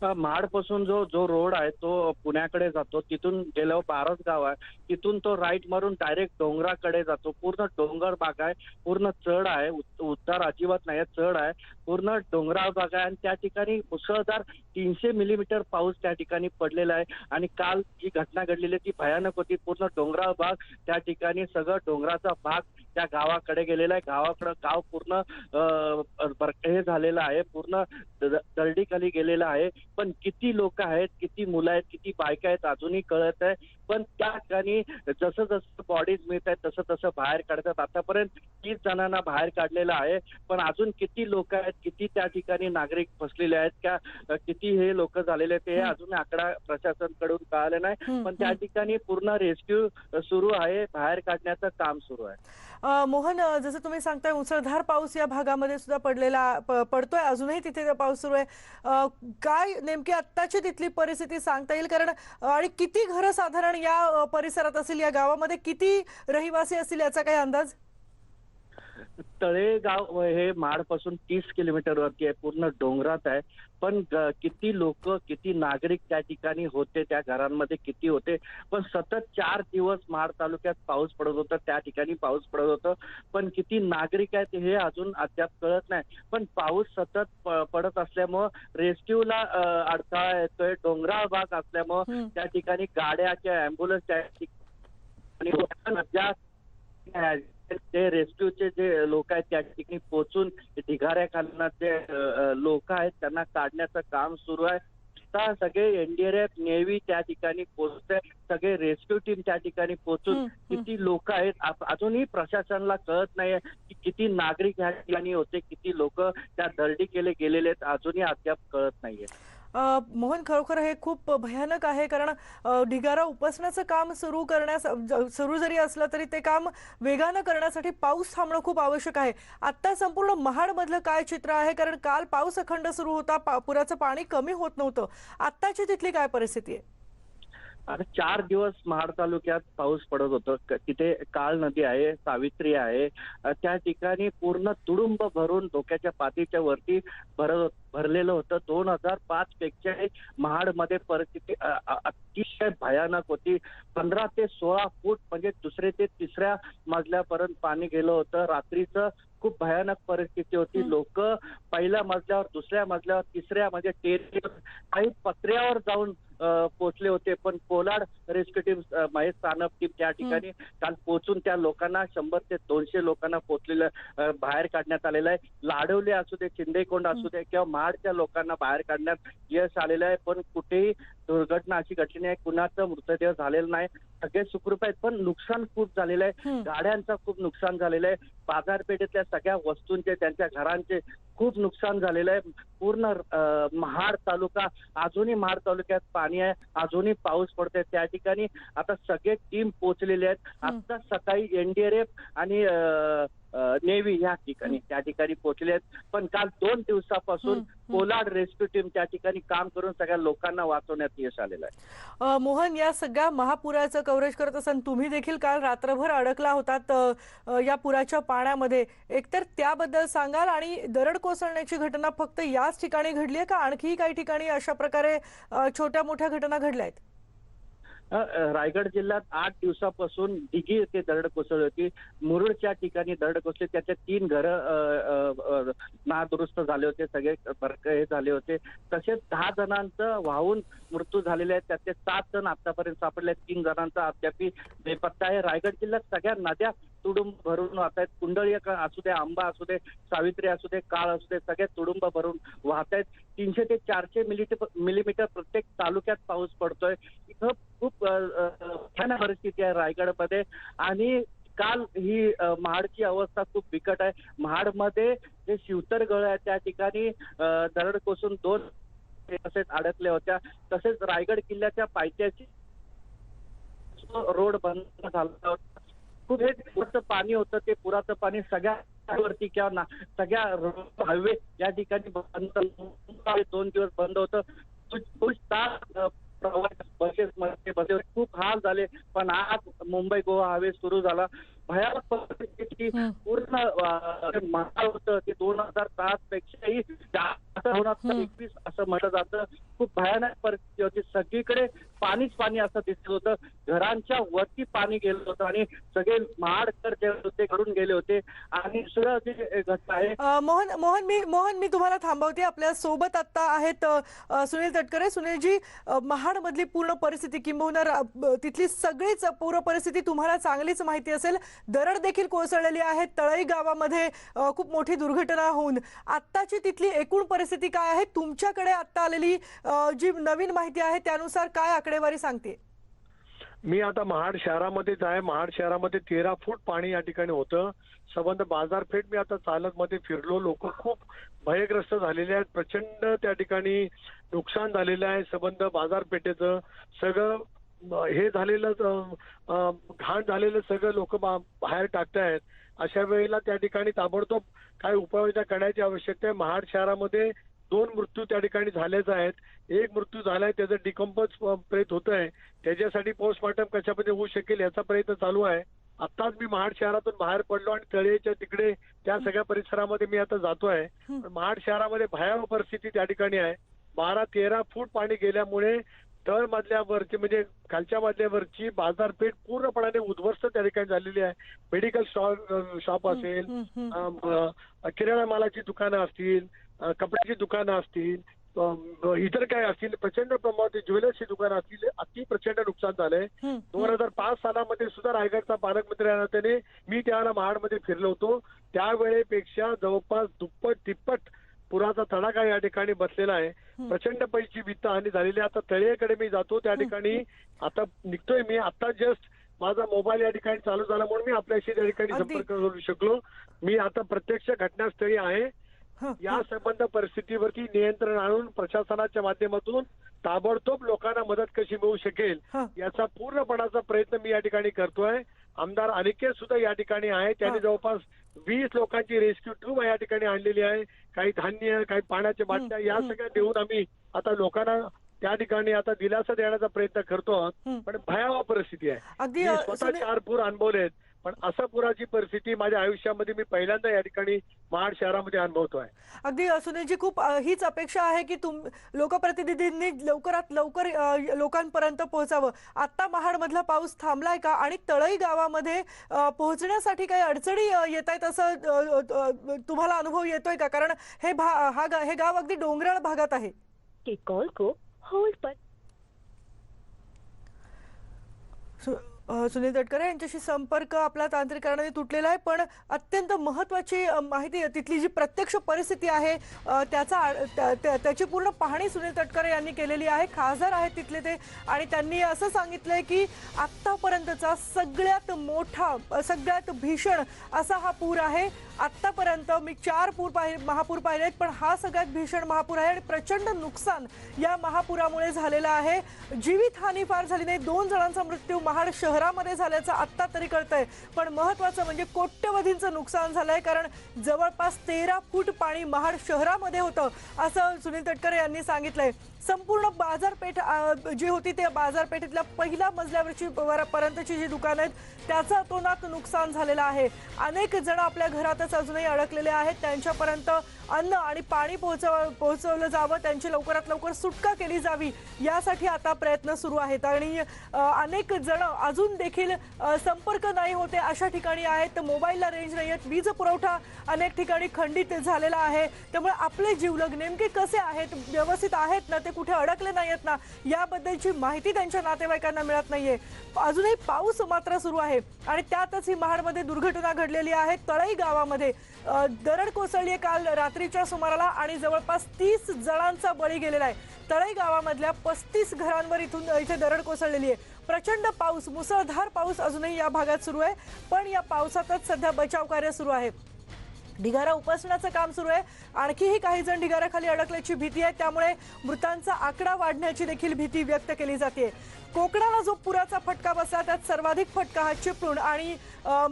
Speaker 6: महाड पासून जो रोड आहे तो पुण्याकडे जातो. तिथून गेल्यावर बारस गाव आहे. तिथून तो राईट मारून डायरेक्ट डोंगराकडे जातो. पूर्ण डोंगर भाग आहे, पूर्ण चढ आहे, उतार अजिबात नाही, चढ आहे, पूर्ण डोंगराळ भाग आहे. आणि त्या ठिकाणी मुसळधार 300 मिलीमीटर पाऊस त्या ठिकाणी पडलेला आहे. आणि काल जी घटना घडलेली ती भयानक होती. पूर्ण डोंगराळ भाग त्या ठिकाणी सगळं डोंगराचा भाग त्या गावाकडे गेलेला आहे. गाव पूर्ण हे झालेलं आहे, पूर्ण दरडीखाली गेलेलं आहे. पण किती लोक आहेत, किती मुलं आहेत, किती बायका आहेत अजूनही कळत आहे. पण त्या ठिकाणी जसं जसं बॉडीज मिळत आहेत तसं तसं बाहेर काढतात. आतापर्यंत 30 जणांना बाहेर काढलेलं आहे. पण अजून किती लोक आहेत, किती त्या ठिकाणी नागरिक फसलेले आहेत का, किती हे लोक झालेले आहेत ते अजून आकडा प्रशासनाकडून कळाले नाही. पण त्या ठिकाणी पूर्ण रेस्क्यू सुरू आहे, बाहेर काढण्याचं काम सुरू आहे.
Speaker 1: मोहन, जसं तुम्ही सांगताय मुसळधार पाऊस या भागामध्ये सुद्धा पडतोय, अजूनही तिथे पाऊस सुरू आहे. काय नेमकी आत्ताची तिथली परिस्थिती सांगता येईल? कारण आणि किती घरं साधारण या परिसरात असतील, या गावामध्ये किती रहिवासी असतील याचा काही अंदाज?
Speaker 6: तळेगाव हे महाड पासून 30 किलोमीटर वरती आहे, पूर्ण डोंगरात आहे. पण किती लोक, किती नागरिक त्या ठिकाणी होते, त्या घरांमध्ये किती होते. पण सतत 4 दिवस महाड तालुक्यात पाऊस पडत होता, त्या ठिकाणी पाऊस पडत होतं. पण किती नागरिक आहेत हे अजून अद्याप कळत नाही. पण पाऊस सतत पडत असल्यामुळं रेस्क्यूला अडथळा येतोय. डोंगराळ भाग असल्यामुळं त्या ठिकाणी गाड्या किंवा अँब्युलन्स त्या ठिकाणी ते रेस्क्यूचे जे लोक आहेत त्या ठिकाणी पोहोचून ढिगाऱ्याखालना जे लोक आहेत त्यांना काढण्याचं काम सुरू आहे. आता सगळे एनडीआरएफ, नेव्ही त्या ठिकाणी पोहोचते, सगळे रेस्क्यू टीम त्या ठिकाणी पोहोचून किती लोक आहेत अजूनही प्रशासनाला कळत नाहीये की किती नागरिक या ठिकाणी होते, किती लोक त्या दरडी गेलेले आहेत अजूनही अद्याप कळत नाहीये.
Speaker 1: मोहन, खरोखर हे खूप भयानक आहे. कारण ढिगारा उपसण्याचं काम सुरू जरी असलं तरी ते काम वेगानं करण्यासाठी पाऊस थांबणं खूप आवश्यक आहे. आता संपूर्ण महाडमधलं काय चित्र आहे? कारण काल पाऊस अखंड सुरू होता, पुराचं पाणी कमी होत नव्हतं. आत्ताची तिथली काय परिस्थिती आहे?
Speaker 6: आता 4 दिवस महाड तालुक्यात पाऊस पडत होतं. तिथे काळ नदी आहे, सावित्री आहे, त्या ठिकाणी पूर्ण तुडुंब भरून धोक्याच्या पातळीच्या वरती भरलेलं होतं. 2005 पेक्षा महाडमध्ये परिस्थिती अतिशय भयानक होती. 15 ते 16 फूट म्हणजे दुसरे ते तिसऱ्या मजल्यापर्यंत पाणी गेलं होतं. रात्रीचं खूप भयानक परिस्थिती होती. लोक पहिल्या मजल्यावर, दुसऱ्या मजल्यावर, तिसऱ्या म्हणजे टेरेस, काही पत्र्यावर जाऊन पोहोचले होते. पण Kolad rescue team, Mahesh Sanap team त्या ठिकाणी काल पोहोचून त्या लोकांना 100 ते 200 लोकांना पोहोचलेलं बाहेर काढण्यात आलेलं आहे. लाडवले असू दे, चिंदेकोंड असू दे किंवा महाडच्या लोकांना बाहेर काढण्यात यश आलेलं आहे. पण कुठेही दुर्घटना अशी घडली नाही, कुणाचं मृतदेह झालेला नाही, सगळे सुखरूप आहेत. पण नुकसान खूप झालेलं आहे. गाड्यांचं खूप नुकसान झालेलं आहे. बाजारपेठेतल्या सगळ्या वस्तूंचे, त्यांच्या घरांचे खूप नुकसान झालेलं आहे. पूर्ण महाड तालुका, अजूनही महाड तालुक्यात पाणी आहे, अजूनही पाऊस पडतोय. त्या ठिकाणी आता सगळे टीम पोहोचलेले आहेत. आता सकाळी एनडीआरएफ आणि नेव्ही या ठिकाणी त्या ठिकाणी पोहोचले आहेत. पण काल 2 दिवसापासून कोलाड रेस्क्यू टीम त्या ठिकाणी काम करून सगळ्या लोकांना वाचवण्यात यश आलेलं आहे.
Speaker 1: मोहन, या सगळ्या महापुराचं कव्हरेज करत असताना तुम्ही देखील काल रात्रभर अडकला होतात या पुराच्या पाण्यामध्ये. एकतर त्याबद्दल सांगाल, आणि दरड कोसळण्याची घटना फक्त याच ठिकाणी घडली आहे का आणखी काही ठिकाणी अशा प्रकारे छोट्या मोठ्या घटना घडल्या आहेत?
Speaker 6: रायगड जिल्ह्यात 8 दिवसापासून दिघी येथे दरड कोसळली होती. मुरुडच्या ठिकाणी दरड कोसळली, त्याचे 3 घरं नादुरुस्त झाले होते, सगळे हे झाले होते. तसेच 10 जणांचं वाहून मृत्यू झालेले आहेत, त्यातले 7 जण आतापर्यंत सापडले आहेत. 3 जणांचा अद्यापी बेपत्ता आहे. रायगड जिल्ह्यात सगळ्या नद्या तुडुंब भरून वाहत आहेत. कुंडळी असू दे, आंबा असू दे, सावित्री असू दे, काळ असू दे, सगळे तुडुंब भरून वाहत आहेत. 300 ते 400 मिलीमीटर प्रत्येक तालुक्यात पाऊस पडतोय. इथं खूप भयानक परिस्थिती आहे रायगडमध्ये. आणि काल ही महाडची अवस्था खूप बिकट आहे. महाडमध्ये जे शिवतरगळ आहे त्या ठिकाणी दरड कोसळून 2 तसेच अडकल्या होत्या. तसेच रायगड किल्ल्याच्या पायथ्याची रोड बंद झाला होता. खूप हे पुराचं पाणी होतं, ते पुराचं पाणी सगळ्यावरती किंवा सगळ्या हायवे या ठिकाणी बंद, 2 दिवस बंद होतं. प्रवास बसेसमध्ये खूप हाल झाले. पण आज मुंबई गोवा हायवे सुरू झाला. भयानक परिस्थिती पूर्ण महाल होतं ते 2007 पेक्षाही जास्त होणार, 21 असं म्हटलं जातं. खूप भयानक परिस्थिती होती. सगळीकडे पाणीच पाणी असं दिसत होतं. घरांच्या वरती पाणी गेलं होतं आणि सगळे महाडकर जे होते घडून गेले होते. आणि दुसरं जे घटना आहे,
Speaker 1: मोहन मी तुम्हाला थांबवते. आपल्या सोबत आता आहेत सुनील तटकरे. सुनीलजी, महाड मधली पूर्ण परिस्थिती किंबहुना तिथली सगळीच पूर्ण परिस्थिती तुम्हाला चांगलीच माहिती असेल. दरड देखील कोसळलेली आहे. तळई गावामध्ये खूप मोठी दुर्घटना होऊन आत्ताची तिथली एकूण परिस्थिती काय आहे? तुमच्याकडे आता आलेली जी नवीन माहिती आहे त्यानुसार काय आकडेवारी सांगते?
Speaker 7: मी आता महाड शहरामध्येच आहे. महाड शहरामध्ये 13 फूट पाणी या ठिकाणी होतं. संबंध बाजारपेठ मी आता चालत मध्ये फिरलो. लोक खूप भयग्रस्त झालेले आहेत. प्रचंड त्या ठिकाणी नुकसान झालेलं आहे. संबंध बाजारपेठेचं सगळं हे झालेलं घाण झालेलं सगळं लोक बाहेर टाकतायत. अशा वेळेला त्या ठिकाणी ताबडतोब काय उपाययोजना करण्याची आवश्यकता आहे. महाड शहरामध्ये 2 मृत्यू त्या ठिकाणी झालेच आहेत. एक मृत्यू झालाय, त्याचं डिकम्पोज प्रेत होत आहे. त्याच्यासाठी पोस्टमॉर्टम कशामध्ये होऊ शकेल याचा प्रयत्न चालू आहे. आत्ताच मी महाड शहरातून बाहेर पडलो आणि तळेच्या तिकडे त्या सगळ्या परिसरामध्ये मी आता जातोय. महाड शहरामध्ये भयावह परिस्थिती त्या ठिकाणी आहे. 12-13 फूट पाणी गेल्यामुळे तळ मधल्यावरची म्हणजे खालच्या मधल्यावरची बाजारपेठ पूर्णपणाने उद्ध्वस्त त्या ठिकाणी झालेली आहे. मेडिकल शॉप असेल, किराणा मालाची दुकानं असतील, कपड्याची दुकानं असतील, इतर काय असतील, प्रचंड प्रमाणात ज्वेलर्सची दुकानं असतील, अति प्रचंड नुकसान झालंय. 2005 सालामध्ये सुद्धा रायगडचा पालकमंत्री आहे त्याने मी त्यावेळेला महाडमध्ये फिरलो होतो. त्यावेळेपेक्षा जवळपास दुप्पट तिप्पट पुराचा तडाखा या ठिकाणी बसलेला आहे. प्रचंड पैकी वित्तहानी झालेली आहे. आता तळेकडे मी जातो, त्या ठिकाणी आता निघतोय मी. आता जस्ट माझा मोबाईल या ठिकाणी चालू झाला म्हणून मी आपल्याशी त्या ठिकाणी संपर्क करू शकलो. मी आता प्रत्यक्ष घटनास्थळी आहे. या संबंध परिस्थितीवरती नियंत्रण आणून प्रशासनाच्या माध्यमातून ताबडतोब लोकांना मदत कशी मिळू शकेल याचा पूर्णपणाचा प्रयत्न मी या ठिकाणी करतोय. आमदार अनिकेत सुद्धा या ठिकाणी आहे. त्यांनी जवळपास 20 लोकांची रेस्क्यू टीम या ठिकाणी आणलेली आहे. काही धान्य, काही पाण्याच्या बाटल्या या सगळ्या देऊन आम्ही आता लोकांना त्या ठिकाणी आता दिलासा देण्याचा प्रयत्न करतो. पण भयावह परिस्थिती आहे. मी स्वतः 4 पूर अनुभवलेत, पण असं पुराची परिस्थिती माझ्या आयुष्यामध्ये मी पहिल्यांदा या ठिकाणी महाड शहरामध्ये अनुभवतोय.
Speaker 1: अगदी सुनीलजी, खूप हीच अपेक्षा आहे की लोकप्रतिनिधींनी लवकरात लवकर लोकांपर्यंत पोहोचावं. आता महाड मधला पाऊस थांबलाय का? आणि तळई गावामध्ये पोहोचण्यासाठी काही अडचणी येत आहेत असं तुम्हाला अनुभव येतोय का? कारण हे गाव अगदी डोंगराळ भागात आहे.
Speaker 8: कॉल को होल्ड पर.
Speaker 1: सुनील तटकरे यांच्याशी संपर्क आपला तांत्रिक कारणाने तुटलेला आहे, पण अत्यंत महत्त्वाची माहिती, तिथली जी प्रत्यक्ष परिस्थिती आहे त्याची पूर्ण पाहणी सुनील तटकरे यांनी केलेली आहे. खासदार आहेत तिथले ते, आणि त्यांनी असं सांगितलंय की आत्तापर्यंतचा सगळ्यात मोठा, सगळ्यात भीषण असा हा पूर आहे. आत्तापर्यंत मी 4 महापूर पाहिलेत, पण हा सगळ्यात भीषण महापूर आहे आणि प्रचंड नुकसान या महापुरामुळे झालेलं आहे. जीवितहानी फार झाली नाही. 2 जणांचा मृत्यू महाड शहरामध्ये झाल्याचं आत्ता तरी कळतंय, पण महत्त्वाचं म्हणजे कोट्यवधींचं नुकसान झालंय. कारण जवळपास 13 फूट पाणी महाड शहरामध्ये होतं असं सुनील तटकरे यांनी सांगितलंय. संपूर्ण बाजारपेठ जी होती त्या बाजारपेठेतल्या पहिल्या मजल्यावरची पर्यंतची जी दुकानं आहेत त्याचं अतोनात नुकसान झालेलं आहे. अनेक जण आपल्या घरातच अजूनही अडकलेले आहेत. त्यांच्यापर्यंत अन्न आणि पाणी पोहोचवलं जावं, त्यांची लवकरात लवकर सुटका केली जावी यासाठी आता प्रयत्न सुरू आहेत. आणि अनेक जण अजून देखील संपर्क नाही होते अशा ठिकाणी आहेत. मोबाईलला रेंज नाही आहेत, वीज पुरवठा अनेक ठिकाणी खंडित झालेला आहे. त्यामुळे आपले जीवलग नेमके कसे आहेत, व्यवस्थित आहेत ना, ते कुठे अडकले नाहीत ना, याबद्दलची माहिती त्यांच्या नातेवाईकांना मिळत नाहीये. अजूनही पाऊस मात्र सुरू आहे आणि त्यातच ही महाडमध्ये दुर्घटना घडलेली आहे. तळई गावामध्ये दरड कोसळली आहे काल रात्रीच्या सुमाराला आणि जवळपास 30 जणांचा बळी गेलेला आहे. तळई गावामधल्या 35 घरांवर इथे दरड कोसळलेली आहे. प्रचंड पाऊस, मुसळधार पाऊस अजूनही या भागात सुरू आहे. पण या पावसातच सध्या बचाव कार्य सुरू आहे. ढिगारा उपसण्याचं काम सुरू आहे. आणखीही काही जण ढिगाऱ्याखाली अडकल्याची भीती आहे. त्यामुळे मृतांचा आकडा वाढण्याची देखील भीती व्यक्त केली जाते. कोकणाला जो पुराचा फटका बसला त्यात सर्वाधिक फटका हा चिपळूण आणि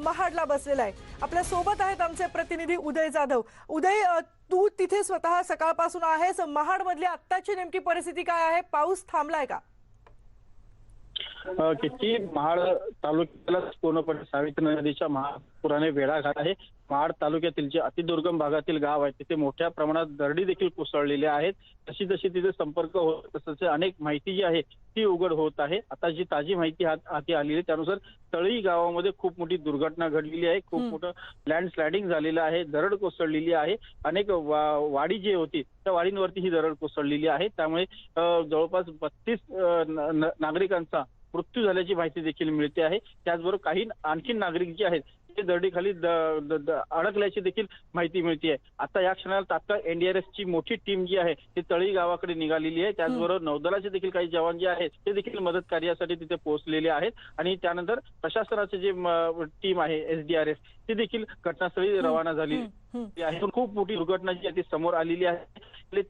Speaker 1: महाडला बसलेला आहे. आपल्या सोबत आहेत आमचे प्रतिनिधी उदय जाधव. उदय, तू तिथे स्वतः सकाळपासून आहेस. महाडमधली आत्ताची नेमकी परिस्थिती काय आहे? पाऊस थांबलाय का?
Speaker 9: किती महाड तालुक्याला पूर्णपणे सावित्री नदीच्या महापुराने वेढा घातला आहे. महाड तालुक्यातील जे अतिदुर्गम भागातील गाव आहे तिथे मोठ्या प्रमाणात दरडी देखील कोसळलेल्या आहेत. जशी जशी तिथे संपर्क होत तसे अनेक माहिती जी आहे ती उघड होत आहे. आता जी ताजी माहिती हाती आलेली आहे त्यानुसार तळई गावामध्ये खूप मोठी दुर्घटना घडलेली आहे. खूप मोठं लँडस्लायडिंग झालेलं आहे, दरड कोसळलेली आहे. अनेक वाडी जी होती त्या वाडींवरती ही दरड कोसळलेली आहे. त्यामुळे जवळपास 32 नागरिकांचा मृत्यू झाल्याची माहिती देखील मिळते आहे. त्याचबरोबर काही आणखी नागरिक जे आहेत ते दरडीखाली अडकल्याची देखील माहिती मिळते आहे. आता या क्षणाला तात्काळ एनडीआरएफची मोठी टीम जी आहे ती तळई गावाकडे निघालेली आहे. त्याचबरोबर नौदलाचे देखील काही जवान जे आहेत ते देखील मदत कार्यासाठी तिथे पोहोचलेले आहेत. आणि त्यानंतर प्रशासनाचे जे टीम आहे एसडीआरएफ ती देखील घटनास्थळी रवाना झाली आहे. खूप मोठी दुर्घटना जी आहे ती समोर आलेली आहे.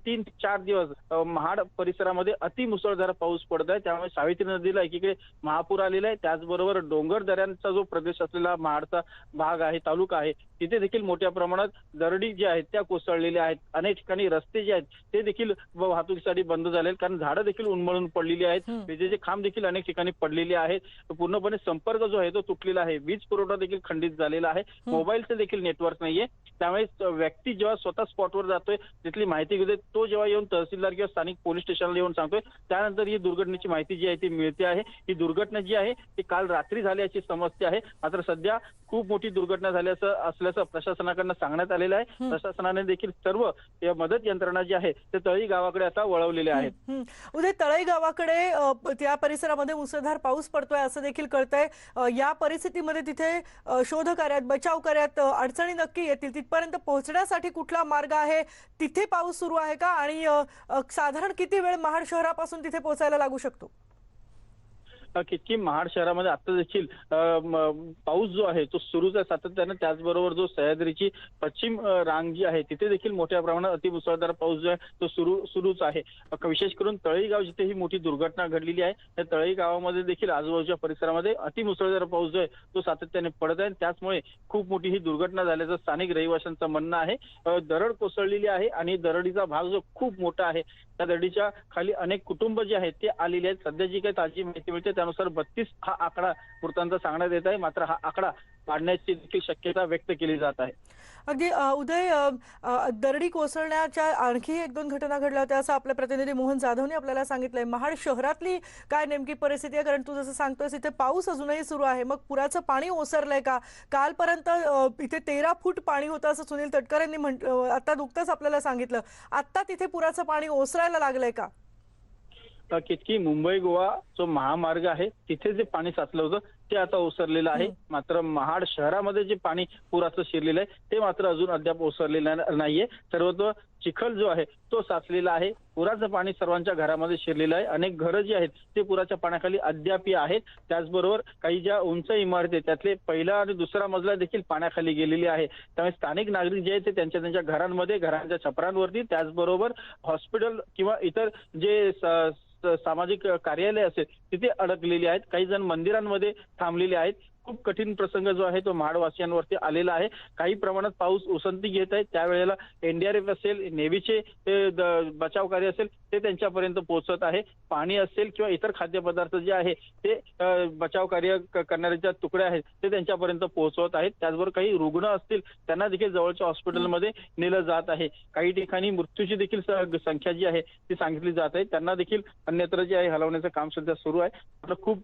Speaker 9: 3-4 दिवस महाड परिसरामध्ये अतिमुसळधार पाऊस पडत आहे. त्यामुळे सावित्री नदीला एकीकडे महापूर आलेला आहे. त्याचबरोबर डोंगर दऱ्यांचा जो प्रदेश असलेला महाडचा भाग आहे, तालुका आहे, तिथे देखील मोठ्या प्रमाणात दरडी ज्या आहेत त्या कोसळलेल्या आहेत. अनेक ठिकाणी रस्ते जे आहेत ते देखील वाहतुकीसाठी बंद झाले आहेत, कारण झाडं देखील उन्मळून पडलेली आहेत. विजेचे खांब देखील अनेक ठिकाणी पडलेले आहेत. पूर्णपणे संपर्क जो आहे तो तुटलेला आहे. वीज पुरवठा देखील खंडित झालेला आहे. मोबाईलचं देखील नेटवर्क नाहीये. त्यामुळे व्यक्ती जेव्हा स्वतः स्पॉटवर जातोय तिथली माहिती घेतोय, तो जेव्हा येऊन तहसीलदार किंवा स्थानिक पोलीस स्टेशनला येऊन सांगतोय, त्यानंतर ही दुर्घटनेची माहिती जी आहे ती मिळते आहे. ही दुर्घटना जी आहे ती काल रात्री झाल्याची समजते आहे. मात्र सध्या खूप मोठी दुर्घटना असल्याचं प्रशासनाकडनं सांगण्यात आलेलं आहे. प्रशासनाने देखील सर्व मदत यंत्रणा जी आहे ते तळई गावाकडे आता वळवलेल्या आहेत.
Speaker 1: उद्या तळई गावाकडे त्या परिसरामध्ये मुसळधार पाऊस पडतोय असं देखील कळतंय. या परिस्थितीमध्ये तिथे शोध कार्यात, बचाव कार्यात अडचणी नक्की येतील. तिथपर्यंत पोहोचण्यासाठी कुठला मार्ग आहे? तिथे पाऊस सुरू आहे का? आणि साधारण किती वेळ महाड शहरापासून तिथे पोहोचायला लागू शकतो?
Speaker 9: किती महाड शहरामध्ये आता देखील पाऊस जो आहे तो सुरूच आहे सातत्याने. त्याचबरोबर जो सह्याद्रीची पश्चिम रांग जी आहे तिथे देखील मोठ्या प्रमाणात अतिमुसळधार पाऊस जो आहे तो सुरूच आहे. विशेष करून तळई गाव जिथे ही मोठी दुर्घटना घडलेली आहे त्या तळई गावामध्ये देखील आजूबाजूच्या परिसरामध्ये अतिमुसळधार पाऊस जो आहे तो सातत्याने पडत आहे. त्याचमुळे खूप मोठी ही दुर्घटना झाल्याचं स्थानिक रहिवाशांचं म्हणणं आहे. दरड कोसळलेली आहे आणि दरडीचा भाग जो खूप मोठा आहे त्या दरडीच्या खाली अनेक कुटुंब जे आहेत ते आलेले आहेत. सध्या जी काही ताजी माहिती मिळते त्यानुसार 32 हा आकडा मृतांचा सांगण्यात येत आहे. मात्र हा आकडा वाढण्याची देखील शक्यता व्यक्त केली जात आहे.
Speaker 1: अगदी उदय, दरडी कोसळण्याच्या आणखी 1-2 घटना घडल्या होत्या असं आपले प्रतिनिधी मोहन जाधवने आपल्याला सांगितलंय. महाड शहरातली काय नेमकी परिस्थिती आहे? कारण तू जसं सांगतोयस इथे पाऊस अजूनही सुरू आहे. मग पुराचं पाणी ओसरलंय का? कालपर्यंत इथे 13 फूट पाणी होतं असं सुनील तटकर यांनी आता नुकतंच आपल्याला सांगितलं. आता तिथे पुराचं पाणी ओसरायला लागलंय का?
Speaker 9: किती मुंबई गोवा जो महामार्ग आहे तिथे जे पाणी साचलं होतं ते आता ओसरलेलं आहे. मात्र महाड शहरामध्ये जे पाणी पुराचं शिरलेलं आहे ते मात्र अजून अद्याप ओसरलेलं नाहीये. सर्वत्र चिखल जो आहे तो साचलेला आहे. पुराचं पाणी सर्वांच्या घरामध्ये शिरलेलं आहे. अनेक घरं जी आहेत ते पुराच्या पाण्याखाली अद्याप आहेत. त्याचबरोबर काही ज्या उंच इमारती त्यातले पहिला आणि दुसरा मजला देखील पाण्याखाली गेलेली आहे. त्यामुळे स्थानिक नागरिक जे आहेत ते त्यांच्या घरांमध्ये, घरांच्या छपरांवरती, त्याचबरोबर हॉस्पिटल किंवा इतर जे सामाजिक कार्यालय असेल तिथे अडकलेली आहेत. काही जण मंदिरांमध्ये थांबलेले आहेत. खूप कठीण प्रसंग जो आहे तो महाडवासियांवरती आलेला आहे. काही प्रमाणात पाऊस उसंती घेत आहे, त्यावेळेला एनडीआरएफ असेल, नेव्हीचे बचाव कार्य असेल ते त्यांच्यापर्यंत पोहोचत आहे. पाणी असेल किंवा इतर खाद्यपदार्थ जे आहे ते बचाव कार्य करणाऱ्या ज्या तुकड्या आहेत ते त्यांच्यापर्यंत पोहोचवत आहेत. त्याचबरोबर काही रुग्ण असतील त्यांना देखील जवळच्या हॉस्पिटलमध्ये नेलं जात आहे. काही ठिकाणी मृत्यूची देखील संख्या जी आहे ती सांगितली जात आहे. त्यांना देखील अन्यत्र जे आहे हलवण्याचं काम सध्या सुरू आहे. खूप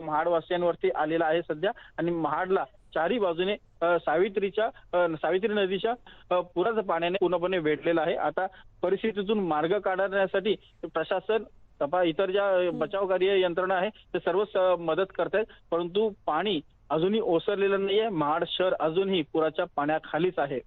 Speaker 9: महाडवासियांवरती आलेला आहे सध्या आणि महाडला चारही बाजूने सावित्री नदीच्या पुराचं पाण्याने पूर्णपणे वेढलेलं आहे. आता परिस्थितीतून मार्ग काढण्यासाठी प्रशासन इतर ज्या बचाव कार्य यंत्रणा आहे ते सर्व मदत करतायत, परंतु पाणी अजूनही ओसरलेलं नाहीये. महाड शहर अजूनही पुराच्या पाण्याखालीच आहे.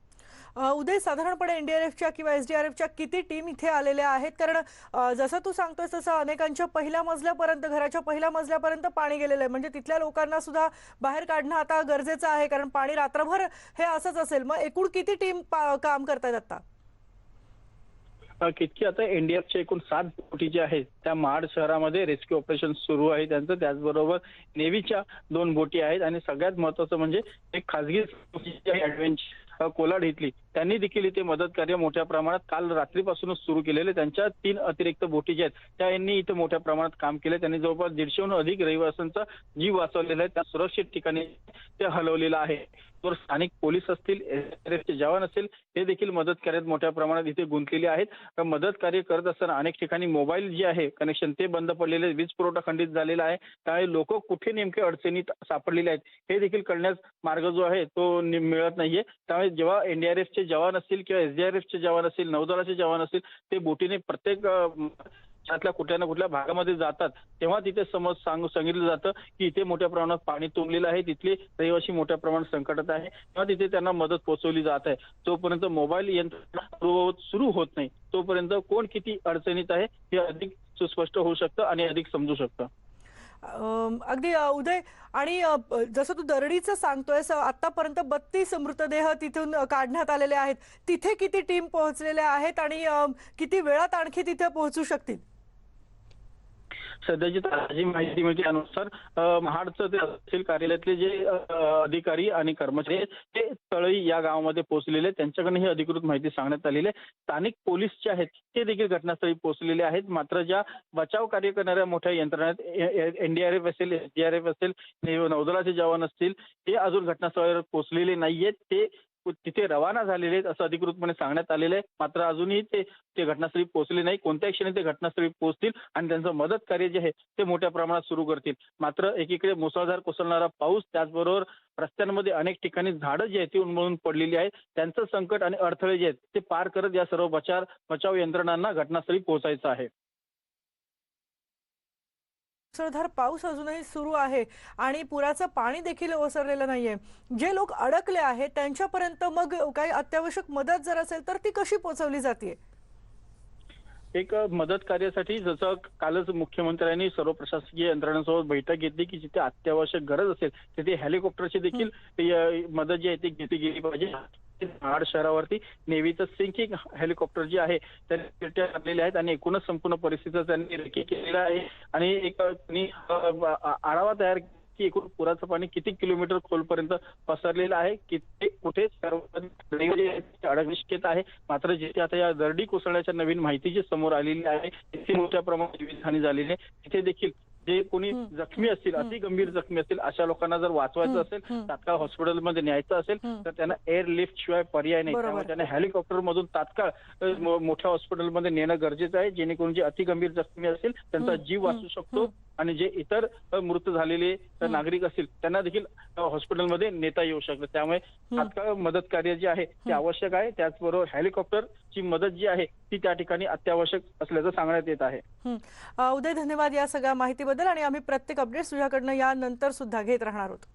Speaker 1: उदय, साधारणपणे एनडीआरएफच्या किंवा एसडीआरएफच्या किती टीम इथे आलेल्या आहेत? कारण जसं तू सांगतोय तसं अनेकांच्या पहिल्या मजल्यापर्यंत, घराच्या पहिल्या मजल्यापर्यंत पाणी गेलेलं आहे. म्हणजे तिथल्या लोकांना सुद्धा बाहेर काढणं आता गरजेचं आहे, कारण पाणी रात्रभर हे असंच असेल. मग एकूण किती टीम काम करतायत आता?
Speaker 9: किती आता एनडीआरएफचे एकूण 7 बोटी ज्या आहेत त्या महाड शहरामध्ये रेस्क्यू ऑपरेशन सुरू आहे त्यांचं. त्याचबरोबर नेव्हीच्या 2 बोटी आहेत आणि सगळ्यात महत्वाचं म्हणजे एक खासगी ऍडव्हेंचर कोलाड इथली त्यांनी देखील इथे मदत कार्य मोठ्या प्रमाणात काल रात्रीपासूनच सुरू केलेले. त्यांच्या 3 अतिरिक्त बोटी ज्या आहेत त्या यांनी इथे मोठ्या प्रमाणात काम केले. त्यांनी जवळपास 150हून अधिक रहिवाशांचा जीव वाचवलेला आहे. त्या सुरक्षित ठिकाणी ते हलवलेलं आहे. तर स्थानिक पोलीस असतील, एसडीआरएफचे जवान असतील ते देखील मदत कार्यात मोठ्या प्रमाणात इथे गुंतलेले आहेत. मदत कार्य करत असताना अनेक ठिकाणी मोबाईल जे आहे कनेक्शन ते बंद पडलेले, वीज पुरवठा खंडित झालेला आहे. त्यामुळे लोक कुठे नेमके अडचणीत सापडलेले आहेत हे देखील कळण्यास मार्ग जो आहे तो मिळत नाहीये. त्यामुळे जेव्हा एनडीआरएफचे जवान असतील किंवा एसडीआरएफचे जवान असतील, नौदलाचे जवान असतील ते बोटीने प्रत्येक त्यातल्या कुठल्या ना कुठल्या भागामध्ये जातात तेव्हा तिथे सांगितलं जातं की इथे मोठ्या प्रमाणात पाणी तुंबलेलं आहे, तिथले रहिवासी मोठ्या प्रमाणात संकटात आहे, तेव्हा तिथे त्यांना मदत पोहोचवली जात आहे. जोपर्यंत मोबाईल यंत्रणा सुरू होत नाही तोपर्यंत कोण किती अडचणीत आहे हे अधिक सुस्पष्ट होऊ शकतं आणि अधिक समजू शकतं.
Speaker 1: अगदी उदय, आणि जसं तू दरडीचं सांगतोयस, आतापर्यंत 32 मृतदेह तिथून काढण्यात आलेले आहेत. तिथे किती टीम पोहोचलेल्या आहेत आणि किती वेळात आणखी तिथे पोहोचू शकतील?
Speaker 9: सध्याची ताजी माहिती मिळते त्यानुसार महाडचं ते तहसील कार्यालयातले जे अधिकारी आणि कर्मचारी आहेत ते तळई या गावामध्ये पोहोचलेले, त्यांच्याकडून ही अधिकृत माहिती सांगण्यात आलेली आहे. स्थानिक पोलीस जे आहेत ते देखील घटनास्थळी पोहोचलेले आहेत. मात्र ज्या बचाव कार्य करणाऱ्या मोठ्या यंत्रणा एनडीआरएफ असेल, एसडीआरएफ असेल, नौदलाचे जवान असतील हे अजून घटनास्थळावर पोहोचलेले नाहीयेत. ते तिथे रवाना झालेले आहेत असं अधिकृतपणे सांगण्यात आलेलं आहे. मात्र अजूनही ते घटनास्थळी पोहोचले नाही. कोणत्याही क्षणी ते घटनास्थळी पोहोचतील आणि त्यांचं मदत कार्य जे आहे ते मोठ्या प्रमाणात सुरू करतील. मात्र एकीकडे मुसळधार कोसळणारा पाऊस, त्याचबरोबर रस्त्यांमध्ये अनेक ठिकाणी झाडं जी आहेत ती उन्मळून पडलेली आहेत. त्यांचं संकट आणि अडथळे जे आहेत ते पार करत या सर्व बचाव यंत्रणांना घटनास्थळी पोहोचायचं आहे.
Speaker 1: मुसळधार पाऊस अजूनही सुरू आहे आणि पुराचं पाणी देखील ओसरलेलं नाहीये. जे लोक अडकले आहेत त्यांच्यापर्यंत मग काही अत्यावश्यक मदत जर असेल तर ती कशी पोहोचवली जाते?
Speaker 9: एक मदत कार्यासाठी जसं कालच मुख्यमंत्र्यांनी सर्व प्रशासकीय यंत्रणांसोबत बैठक घेतली की जिथे अत्यावश्यक गरज असेल तिथे हेलिकॉप्टरची देखील मदत जी आहे ती घेतली गेली पाहिजे. महाड शहरावरती नेव्हीचं सिंकिंग हेलिकॉप्टर जे आहे त्यांनी आणलेले आहेत आणि एकूणच संपूर्ण परिस्थितीचा त्यांनी रेकी केलेला आहे आणि एक आढावा तयार की एकूण पुराचं पाणी किती किलोमीटर खोलपर्यंत पसरलेलं आहे, किती कुठे सर्व अडकण्याची शक्यता आहे. मात्र जिथे आता या दरडी कोसळण्याच्या नवीन माहिती जी समोर आलेली आहे तिथे मोठ्या प्रमाणात जीवितहानी झालेली आहे. तिथे देखील जे कोणी जखमी असतील, अति गंभीर जखमी असतील अशा लोकांना जर वाचवायचं असेल, तात्काळ हॉस्पिटलमध्ये न्यायचं असेल तर त्यांना एअरलिफ्ट शिवाय पर्याय नाही. त्यामुळे त्यांना हेलिकॉप्टर मधून तात्काळ मोठ्या हॉस्पिटलमध्ये नेणं गरजेचं आहे जेणेकरून जे अति गंभीर जखमी असतील त्यांचा जीव वाचू शकतो आणि जे इतर मृत झालेले नागरिक असतील त्यांना देखील हॉस्पिटलमध्ये नेता येऊ शकतं. त्यामुळे तात्काळ मदत कार्य जे आहे ते आवश्यक आहे. त्याचबरोबर हेलिकॉप्टरची मदत जी आहे ती त्या ठिकाणी अत्यावश्यक असल्याचं सांगण्यात येत आहे.
Speaker 1: उदय, धन्यवाद या सगळ्या माहितीबद्दल आणि आम्ही प्रत्येक अपडेट तुझ्याकडनं यानंतर सुद्धा घेत राहणार आहोत.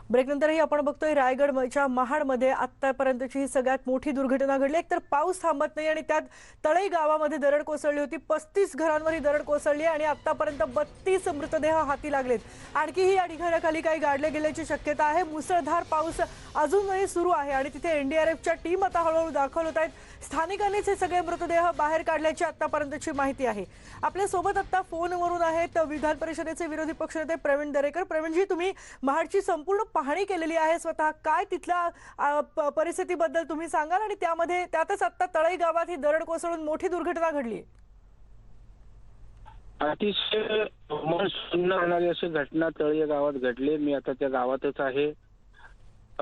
Speaker 1: ब्रेकनंतरही आपण बघतोय रायगडच्या महाडमध्ये आतापर्यंतची ही सगळ्यात मोठी दुर्घटना घडली. एकतर पाऊस थांबत नाही आणि त्यात तळई गावामध्ये दरड कोसळली होती. 35 घरांवर ही दरड कोसळली आणि आतापर्यंत 32 मृतदेह हाती लागलेत. आणखीही या ढिगाऱ्याखाली काही गाडले गेल्याची शक्यता आहे. मुसळधार पाऊस अजूनही सुरू आहे आणि तिथे एनडीआरएफच्या टीम आता हळूहळू दाखल होत आहेत. स्थानिकांनीच हे सगळे मृतदेह बाहेर काढल्याची आतापर्यंतची माहिती आहे. आपल्या सोबत आता फोनवरून आहेत विधान परिषदेचे विरोधी पक्षनेते प्रवीण दरेकर. प्रवीणजी, तुम्ही महाडची संपूर्ण पाहणी केलेली आहे स्वतः. काय तिथल्या परिस्थितीबद्दल तुम्ही सांगाल आणि त्यातच आता तळई गावात ही दरड कोसळून मोठी दुर्घटना घडली.
Speaker 9: अतिशय मन सुन्न होणारी अशी घटना तळी गावात घडली. मी आता त्या गावातच आहे.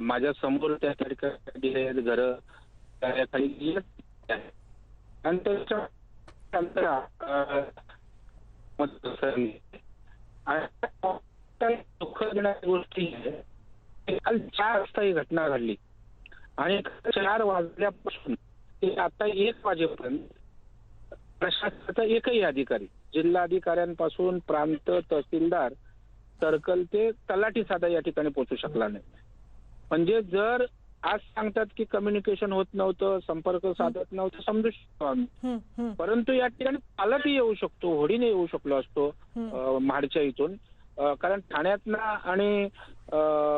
Speaker 9: माझ्या समोर त्या ठिकाणी घर खाली आणि त्याच्या दुःख देणारी गोष्टी काल 4 वाजता ही घटना घडली आणि 4 वाजल्यापासून ते आता 1 वाजेपर्यंत प्रशासनाचा एकही अधिकारी, जिल्हाधिकाऱ्यांपासून प्रांत तहसीलदार सर्कल ते तलाठी साधा या ठिकाणी पोहोचू शकला नाही. म्हणजे जर आज सांगतात की कम्युनिकेशन होत नव्हतं, संपर्क साधत नव्हतं, समजू शकतो आम्ही. परंतु या ठिकाणी पालकही येऊ शकतो, होडीने येऊ शकलो असतो महाडच्या इथून. कारण ठाण्यातनं आणि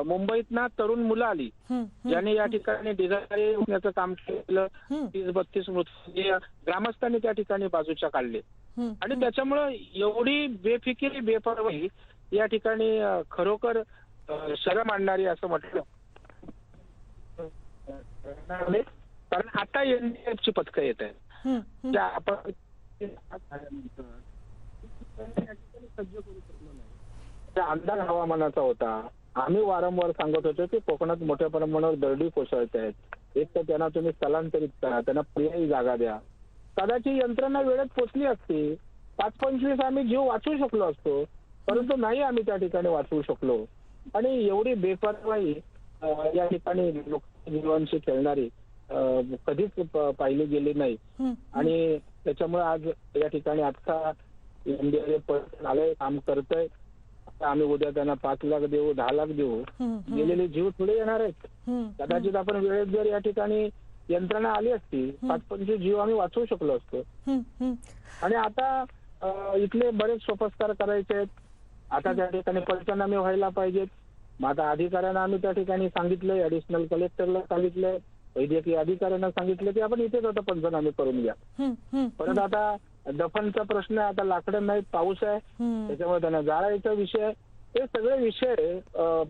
Speaker 9: मुंबईतनं तरुण मुलं आली ज्यांनी या ठिकाणी ढिगारे उडण्याचं काम केलं. 30-32 मृतदेह ग्रामस्थांनी त्या ठिकाणी बाजूच्या काढले आणि त्याच्यामुळं एवढी बेफिकिरी बेपरवाही या ठिकाणी खरोखर शरम आणणारी असं म्हटलं. कारण आता एनडीआरएफची पथकं येत आहेत. त्या आपण अंदाज हवामानाचा होता. आम्ही वारंवार सांगत होतो की कोकणात मोठ्या प्रमाणावर दरडी कोसळत आहेत. एक तर त्यांना तुम्ही स्थलांतरित करा, त्यांना पर्यायी जागा द्या. कदाचित यंत्रणा वेळेत पोचली असती, 5-25 आम्ही जीव वाचवू शकलो असतो, परंतु नाही आम्ही त्या ठिकाणी वाचवू शकलो. आणि एवढी बेपरवाही या ठिकाणी लोक जीवांशी खेळणारी कधीच पाहिली गेली नाही. आणि त्याच्यामुळे आज या ठिकाणी आता एनडीआरएफ आलंय, काम करतंय. आम्ही उद्या त्यांना 5 लाख देऊ, 10 लाख देऊ. गेलेले जीव थोडे येणार आहेत. कदाचित आपण वेळेत जर या ठिकाणी यंत्रणा आली असती, 5-25 जीव आम्ही वाचवू शकलो असतो. आणि आता इथले बरेच सोपस्कार करायचे आहेत. आता त्या ठिकाणी पंचनामे व्हायला पाहिजेत. मग आता अधिकाऱ्यांना आम्ही त्या ठिकाणी सांगितलंय, ऍडिशनल कलेक्टरला सांगितलंय, वैद्यकीय अधिकाऱ्यांना सांगितलं की आपण इथेच आता पंचनामे करून घ्या. परत आता दफनचा प्रश्न, आता लाकडं नाहीत, पाऊस आहे, त्याच्यामुळे त्यांना जाळायचा विषय, हे सगळे विषय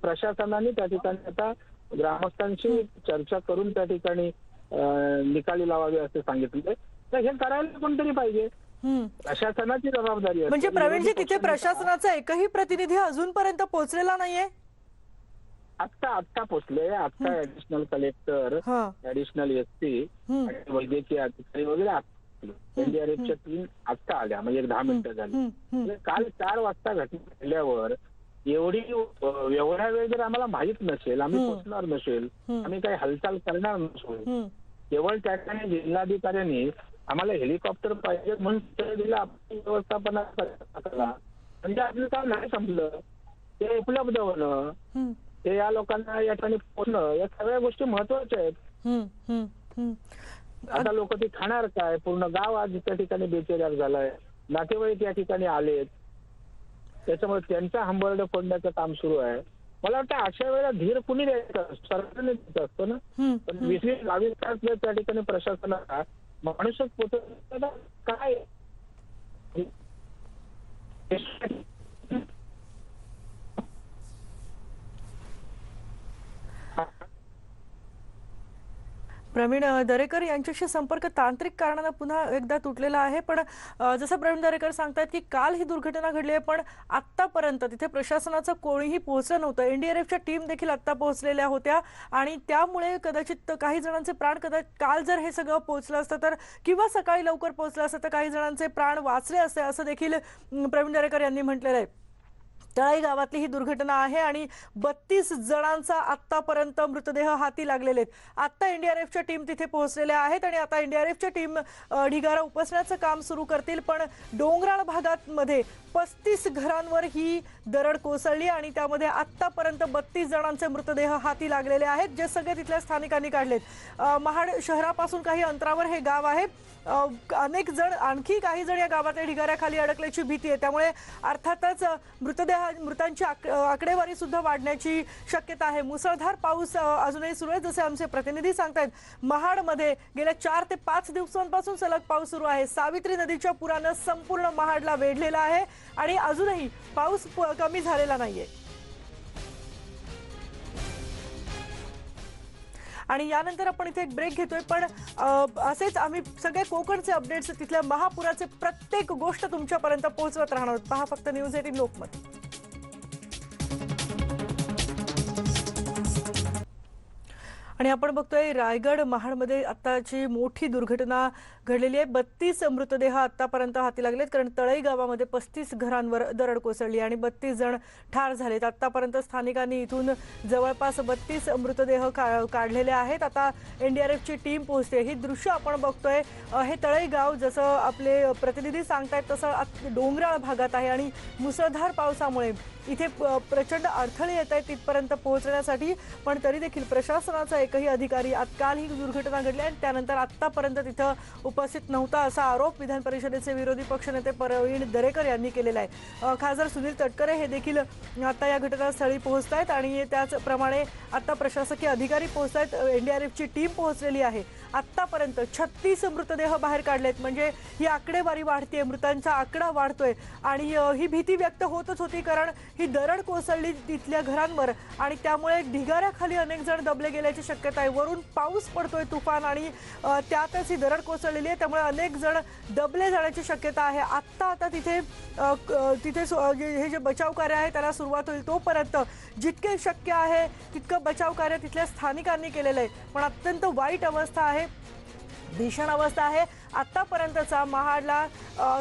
Speaker 9: प्रशासनाने त्या ठिकाणी आता ग्रामस्थांशी चर्चा करून त्या ठिकाणी निकाली लावावे असे सांगितले. तर हे करायला कोणतरी पाहिजे. प्रशासनाची जबाबदारी आहे.
Speaker 1: म्हणजे प्रवीणजी, तिथे प्रशासनाचा एकही प्रतिनिधी अजूनपर्यंत पोहोचलेला नाहीये.
Speaker 9: आत्ता पोचले. आता ऍडिशनल कलेक्टर, ऍडिशनल एसपी आणि वैद्यकीय अधिकारी वगैरे एनडीआरएफच्या टीम आता आल्या. म्हणजे 10 मिनिटं झाली. काल 4 वाजता घटना घडल्यावर एवढा वेळ जर आम्हाला माहित नसेल, आम्ही पोचणार नसेल, आम्ही काही हालचाल करणार नसू, केवळ त्या ठिकाणी जिल्हाधिकाऱ्यांनी आम्हाला हेलिकॉप्टर पाहिजे म्हणून दिलं, आपण व्यवस्थापनाला, म्हणजे आपलं काम नाही संपलं. ते उपलब्ध होणं, ते या लोकांना या ठिकाणी पोहोचणं, या सगळ्या गोष्टी महत्वाच्या आहेत. आता लोक ते खाणार काय? पूर्ण गाव आज त्या ठिकाणी बेचैन झालाय. नातेवाईक या ठिकाणी आलेत, त्याच्यामुळे त्यांचा हंबरडं फोडण्याचं काम सुरू आहे. मला वाटतं अशा वेळेला धीर कुणी द्यायचं? सरकारने द्यायचं असतं ना. पण 20-22 तास जर त्या ठिकाणी प्रशासनाला माणूसच पोहोचत काय?
Speaker 1: प्रवीण दरेकर यांच्याशी संपर्क तांत्रिक कारणानं पुन्हा एकदा तुटलेला आहे. पण जसं प्रवीण दरेकर सांगतात की काल ही दुर्घटना घडली आहे, पण आत्तापर्यंत तिथे प्रशासनाचं कोणीही पोहोचलं नव्हतं. एनडीआरएफच्या टीम देखील आत्ता पोहोचलेल्या होत्या आणि त्यामुळे कदाचित काही जणांचे प्राण, काल जर हे सगळं पोहोचलं असतं तर, किंवा सकाळी लवकर पोहोचलं असतं तर काही जणांचे प्राण वाचले असते, असं देखील प्रवीण दरेकर यांनी म्हटलेलं आहे. तळाई गावातली ही दुर्घटना आहे आणि 32 जणांचा आतापर्यंत मृतदेह हाती लागलेले आहेत। आता एनडीआरएफच्या टीम तिथे पोहोचलेल्या आहेत आणि आता एनडीआरएफच्या टीम ढिगारा उपसण्याचं काम सुरू करतील। पण डोंगराळ भागामध्ये 35 घरांवर ही दरड कोसळली आणि त्यामध्ये आतापर्यंत 32 जणांचे मृतदेह हाती लागलेले आहेत, जे सगळे तिथल्या स्थानिकांनी काढलेत। महाड शहरापासून काही अंतरावर हे गाव आहे। अनेक जण, आणखी काही जण या गावातल्या ढिगाऱ्याखाली अडकल्याची भीती आहे, त्यामुळे अर्थातच मृतांची आकडेवारी सुद्धा वाढण्याची शक्यता आहे। मुसळधार पाऊस अजूनही सुरू आहे, जसे आमचे प्रतिनिधी सांगतायत। महाडमध्ये गेल्या 4 ते 5 दिवसांपासून सलग पाऊस सुरू आहे। सावित्री नदीच्या पुरानं संपूर्ण महाडला वेढलेला आहे आणि अजूनही पाऊस कमी झालेला नाहीये। आणि यानंतर आपण इथे एक ब्रेक घेतोय, पण असेच आम्ही सगळे कोकणचे अपडेट्स, तिथल्या महापुराचे प्रत्येक गोष्ट तुमच्यापर्यंत पोहोचवत राहणार आहोत। पहा फक्त न्यूज 18 लोकमत। आणि आपण बघतोय रायगड महाडमध्ये आताची मोठी दुर्घटना घडलेली आहे। 32 मृतदेह आतापर्यंत हाती लागलेत, कारण तळई गावामध्ये 35 घरांवर दरड कोसळली आणि 32 जण ठार झालेत। आतापर्यंत स्थानिकांनी इथून जवळपास 32 मृतदेह काढलेले आहेत। आता एनडीआरएफची टीम पोहोचते। ही दृश्य आपण बघतोय, हे तळई गाव जसं आपले प्रतिनिधी सांगतायत तसं डोंगराळ भागात आहे आणि मुसळधार पावसामुळे इथे प्रचंड अडथळे येत आहेत तिथपर्यंत पोहोचण्यासाठी, पण तरी देखील प्रशासनाचा एकही अधिकारी काल ही दुर्घटना घडली आणि त्यानंतर आतापर्यंत तिथं उपस्थित नव्हता, असा आरोप विधान परिषदेचे विरोधी पक्षनेते प्रवीण दरेकर यांनी केलेला आहे। खासदार सुनील तटकरे हे देखील आता या घटनास्थळी पोहोचत आहेत आणि त्याचप्रमाणे आता प्रशासकीय अधिकारी पोहोचत आहेत। एनडीआरएफची टीम पोहोचलेली आहे। आतापर्यंत 36 मृतदेह बाहेर काढलेत, म्हणजे ही आकडेवारी वाढते, मृतांचा आकडा वाढतोय आणि ही भीती व्यक्त होतच होती, कारण ही दरड कोसळली तिथल्या घरांवर आणि त्यामुळे ढिगाऱ्याखाली अनेक जण दबले गेल्याची शक्यता आहे। वरून पाऊस पडतोय, तुफान, आणि त्यातच ही दरड कोसळलेली आहे, त्यामुळे अनेक जण दबले जाण्याची शक्यता आहे। आता तिथे हे जे बचाव कार्य आहे त्याला सुरुवात होईल। तोपर्यंत जितके शक्य आहे तितकं बचाव कार्य तिथल्या स्थानिकांनी केलेलं आहे, पण अत्यंत वाईट अवस्था आहे, भीषण अवस्था आहे। आतापर्यंतचा महाडला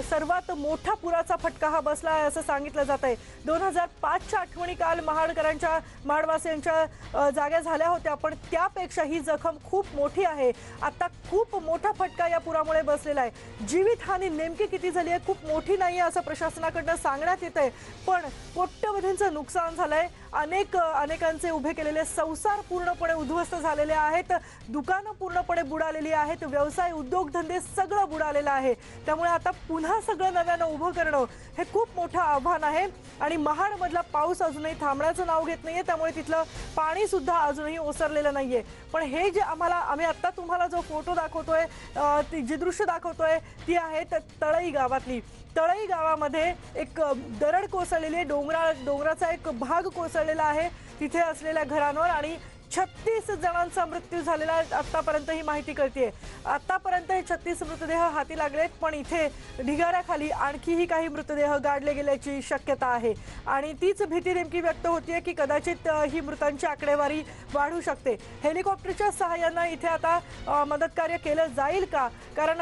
Speaker 1: सर्वात मोठा पुराचा फटका हा बसला आहे असं सांगितलं जात आहे। 2005च्या आठवणी काल महाडवासियांच्या जाग्या झाल्या होत्या, पण त्यापेक्षा ही जखम खूप मोठी आहे। आता खूप मोठा फटका या पुरामुळे बसलेला आहे। जीवितहानी नेमकी किती झाली आहे खूप मोठी नाही आहे असं प्रशासनाकडनं सांगण्यात येत आहे, पण कोट्यवधींचं नुकसान झालंय। अनेकांचे उभे केलेले संसार पूर्णपणे उद्ध्वस्त झालेले आहेत, दुकानं पूर्णपणे बुडालेली आहेत, व्यवसाय उद्योगधंदे सगळं बुडालेलं आहे। त्यामुळे आता पुन्हा सगळं नव्यानं उभं करणं हे खूप मोठं आव्हान आहे आणि महाडमधला पाऊस अजूनही थांबण्याचं नाव घेत नाहीये, त्यामुळे तिथलं पाणी सुद्धा अजूनही ओसरलेलं नाहीये। पण हे जे आम्ही आता तुम्हाला जो फोटो दाखवतोय, जी दृश्य दाखवतोय ती आहेत तळई गावातली। तळई गावामध्ये एक दरड कोसळलेली आहे, डोंगराचा एक भाग कोसळलेला आहे तिथे असलेल्या घरांवर आणि 36 जणांचा मृत्यू झालेला आहे आतापर्यंत ही माहिती कळतेय। आतापर्यंत हे 36 मृतदेह हाती लागलेत, पण इथे ढिगाऱ्याखाली आणखीही काही मृतदेह गाडले गेल्याची शक्यता आहे आणि तीच भीती नेमकी व्यक्त होतीये की कदाचित ही मृतांची आकडेवारी वाढू शकते। हेलिकॉप्टरच्या सहाय्यानं इथे आता मदत कार्य केलं जाईल का, कारण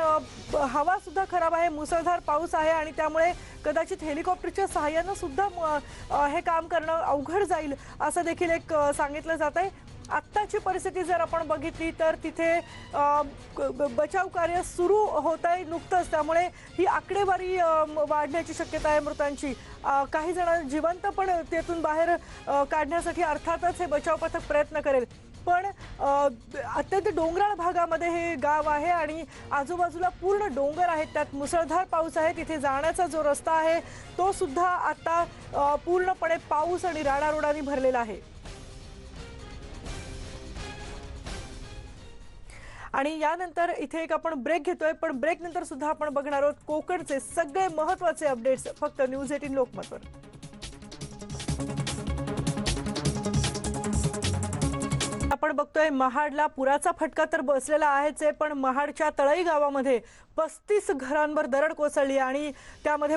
Speaker 1: हवा सुद्धा खराब आहे, मुसळधार पाऊस आहे आणि त्यामुळे कदाचित हेलिकॉप्टरच्या सहाय्यानं सुद्धा हे काम करणं अवघड जाईल असं देखील एक सांगितलं जात आहे। आत्ताची परिस्थिती जर आपण बघितली तर तिथे बचाव कार्य सुरू होत आहे नुकतंच, त्यामुळे ही आकडेवारी वाढण्याची शक्यता आहे मृतांची। काही जण जिवंत पण त्यातून बाहेर काढण्यासाठी अर्थातच हे बचाव पथक प्रयत्न करेल, पण अत्यंत डोंगराळ भागामध्ये हे गाव आहे आणि आजूबाजूला पूर्ण डोंगर आहेत, त्यात मुसळधार पाऊस आहे। तिथे जाण्याचा जो रस्ता आहे तो सुद्धा आता पूर्णपणे पाऊस आणि राडारोडांनी भरलेला आहे। आणि यानंतर इथे एक आपण ब्रेक घेतोय, पण ब्रेक नंतर सुद्धा आपण बघणार आहोत कोकणचे सगळे महत्त्वाचे अपडेट्स फक्त न्यूज 18 लोकमतवर। आपण बघतोय महाडला पुराचा फटका तर बसलेला आहेच आहे, पण महाडच्या तळई गावामध्ये 35 घरांवर दरड कोसळली आणि त्यामध्ये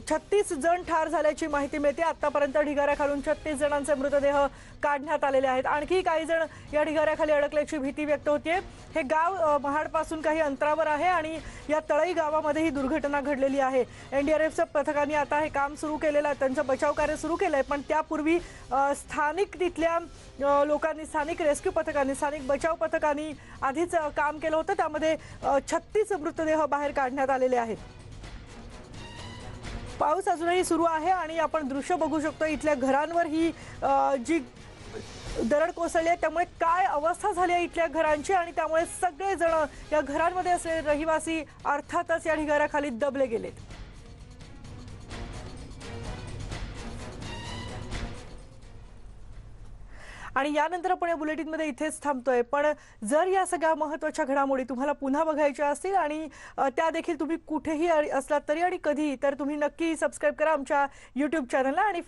Speaker 1: 36 जण ठार झाल्याची माहिती मिळते। आतापर्यंत ढिगाऱ्याखालून 36 जणांचे मृतदेह काढण्यात आलेले आहेत। आणखी काही जण या ढिगाऱ्याखाली अडकल्याची भीती व्यक्त होतीये। हे गाव महाडपासून काही अंतरावर आहे आणि या तळई गावामध्ये ही दुर्घटना घडलेली आहे। एनडीआरएफच्या पथकाने आता हे काम सुरू केलेलं आहे, त्यांचं बचाव कार्य सुरू केलंय, पण त्यापूर्वी स्थानिक तिथल्या लोकांनी, स्थानिक रेस्क्यू पथकांनी, स्थानिक बचाव पथकांनी आधीच काम केलं होतं। त्यामध्ये 36 मृतदेह बाहेर काढण्यात आलेले आहेत। पाऊस अजूनही सुरू आहे आणि आपण दृश्य बघू शकतो इथल्या घरांवर ही जी दरड कोसळली आहे त्यामुळे काय अवस्था झाली आहे इथल्या घरांची आणि त्यामुळे सगळे जण या घरांमध्ये असलेले रहिवासी अर्थातच या ढिगाऱ्याखाली दबले गेलेत। आणि यानंतर आपण या बुलेटिनमध्ये इथेच थांबतोय, पण जर या सगळ्या महत्त्वाच्या घडामोडी तुम्हाला पुन्हा बघायच्या असतील आणि त्या देखील तुम्ही कुठेही असलात तरी आणि कधी, तर तुम्ही नक्की सबस्क्राईब करा आमच्या YouTube चॅनलला आणि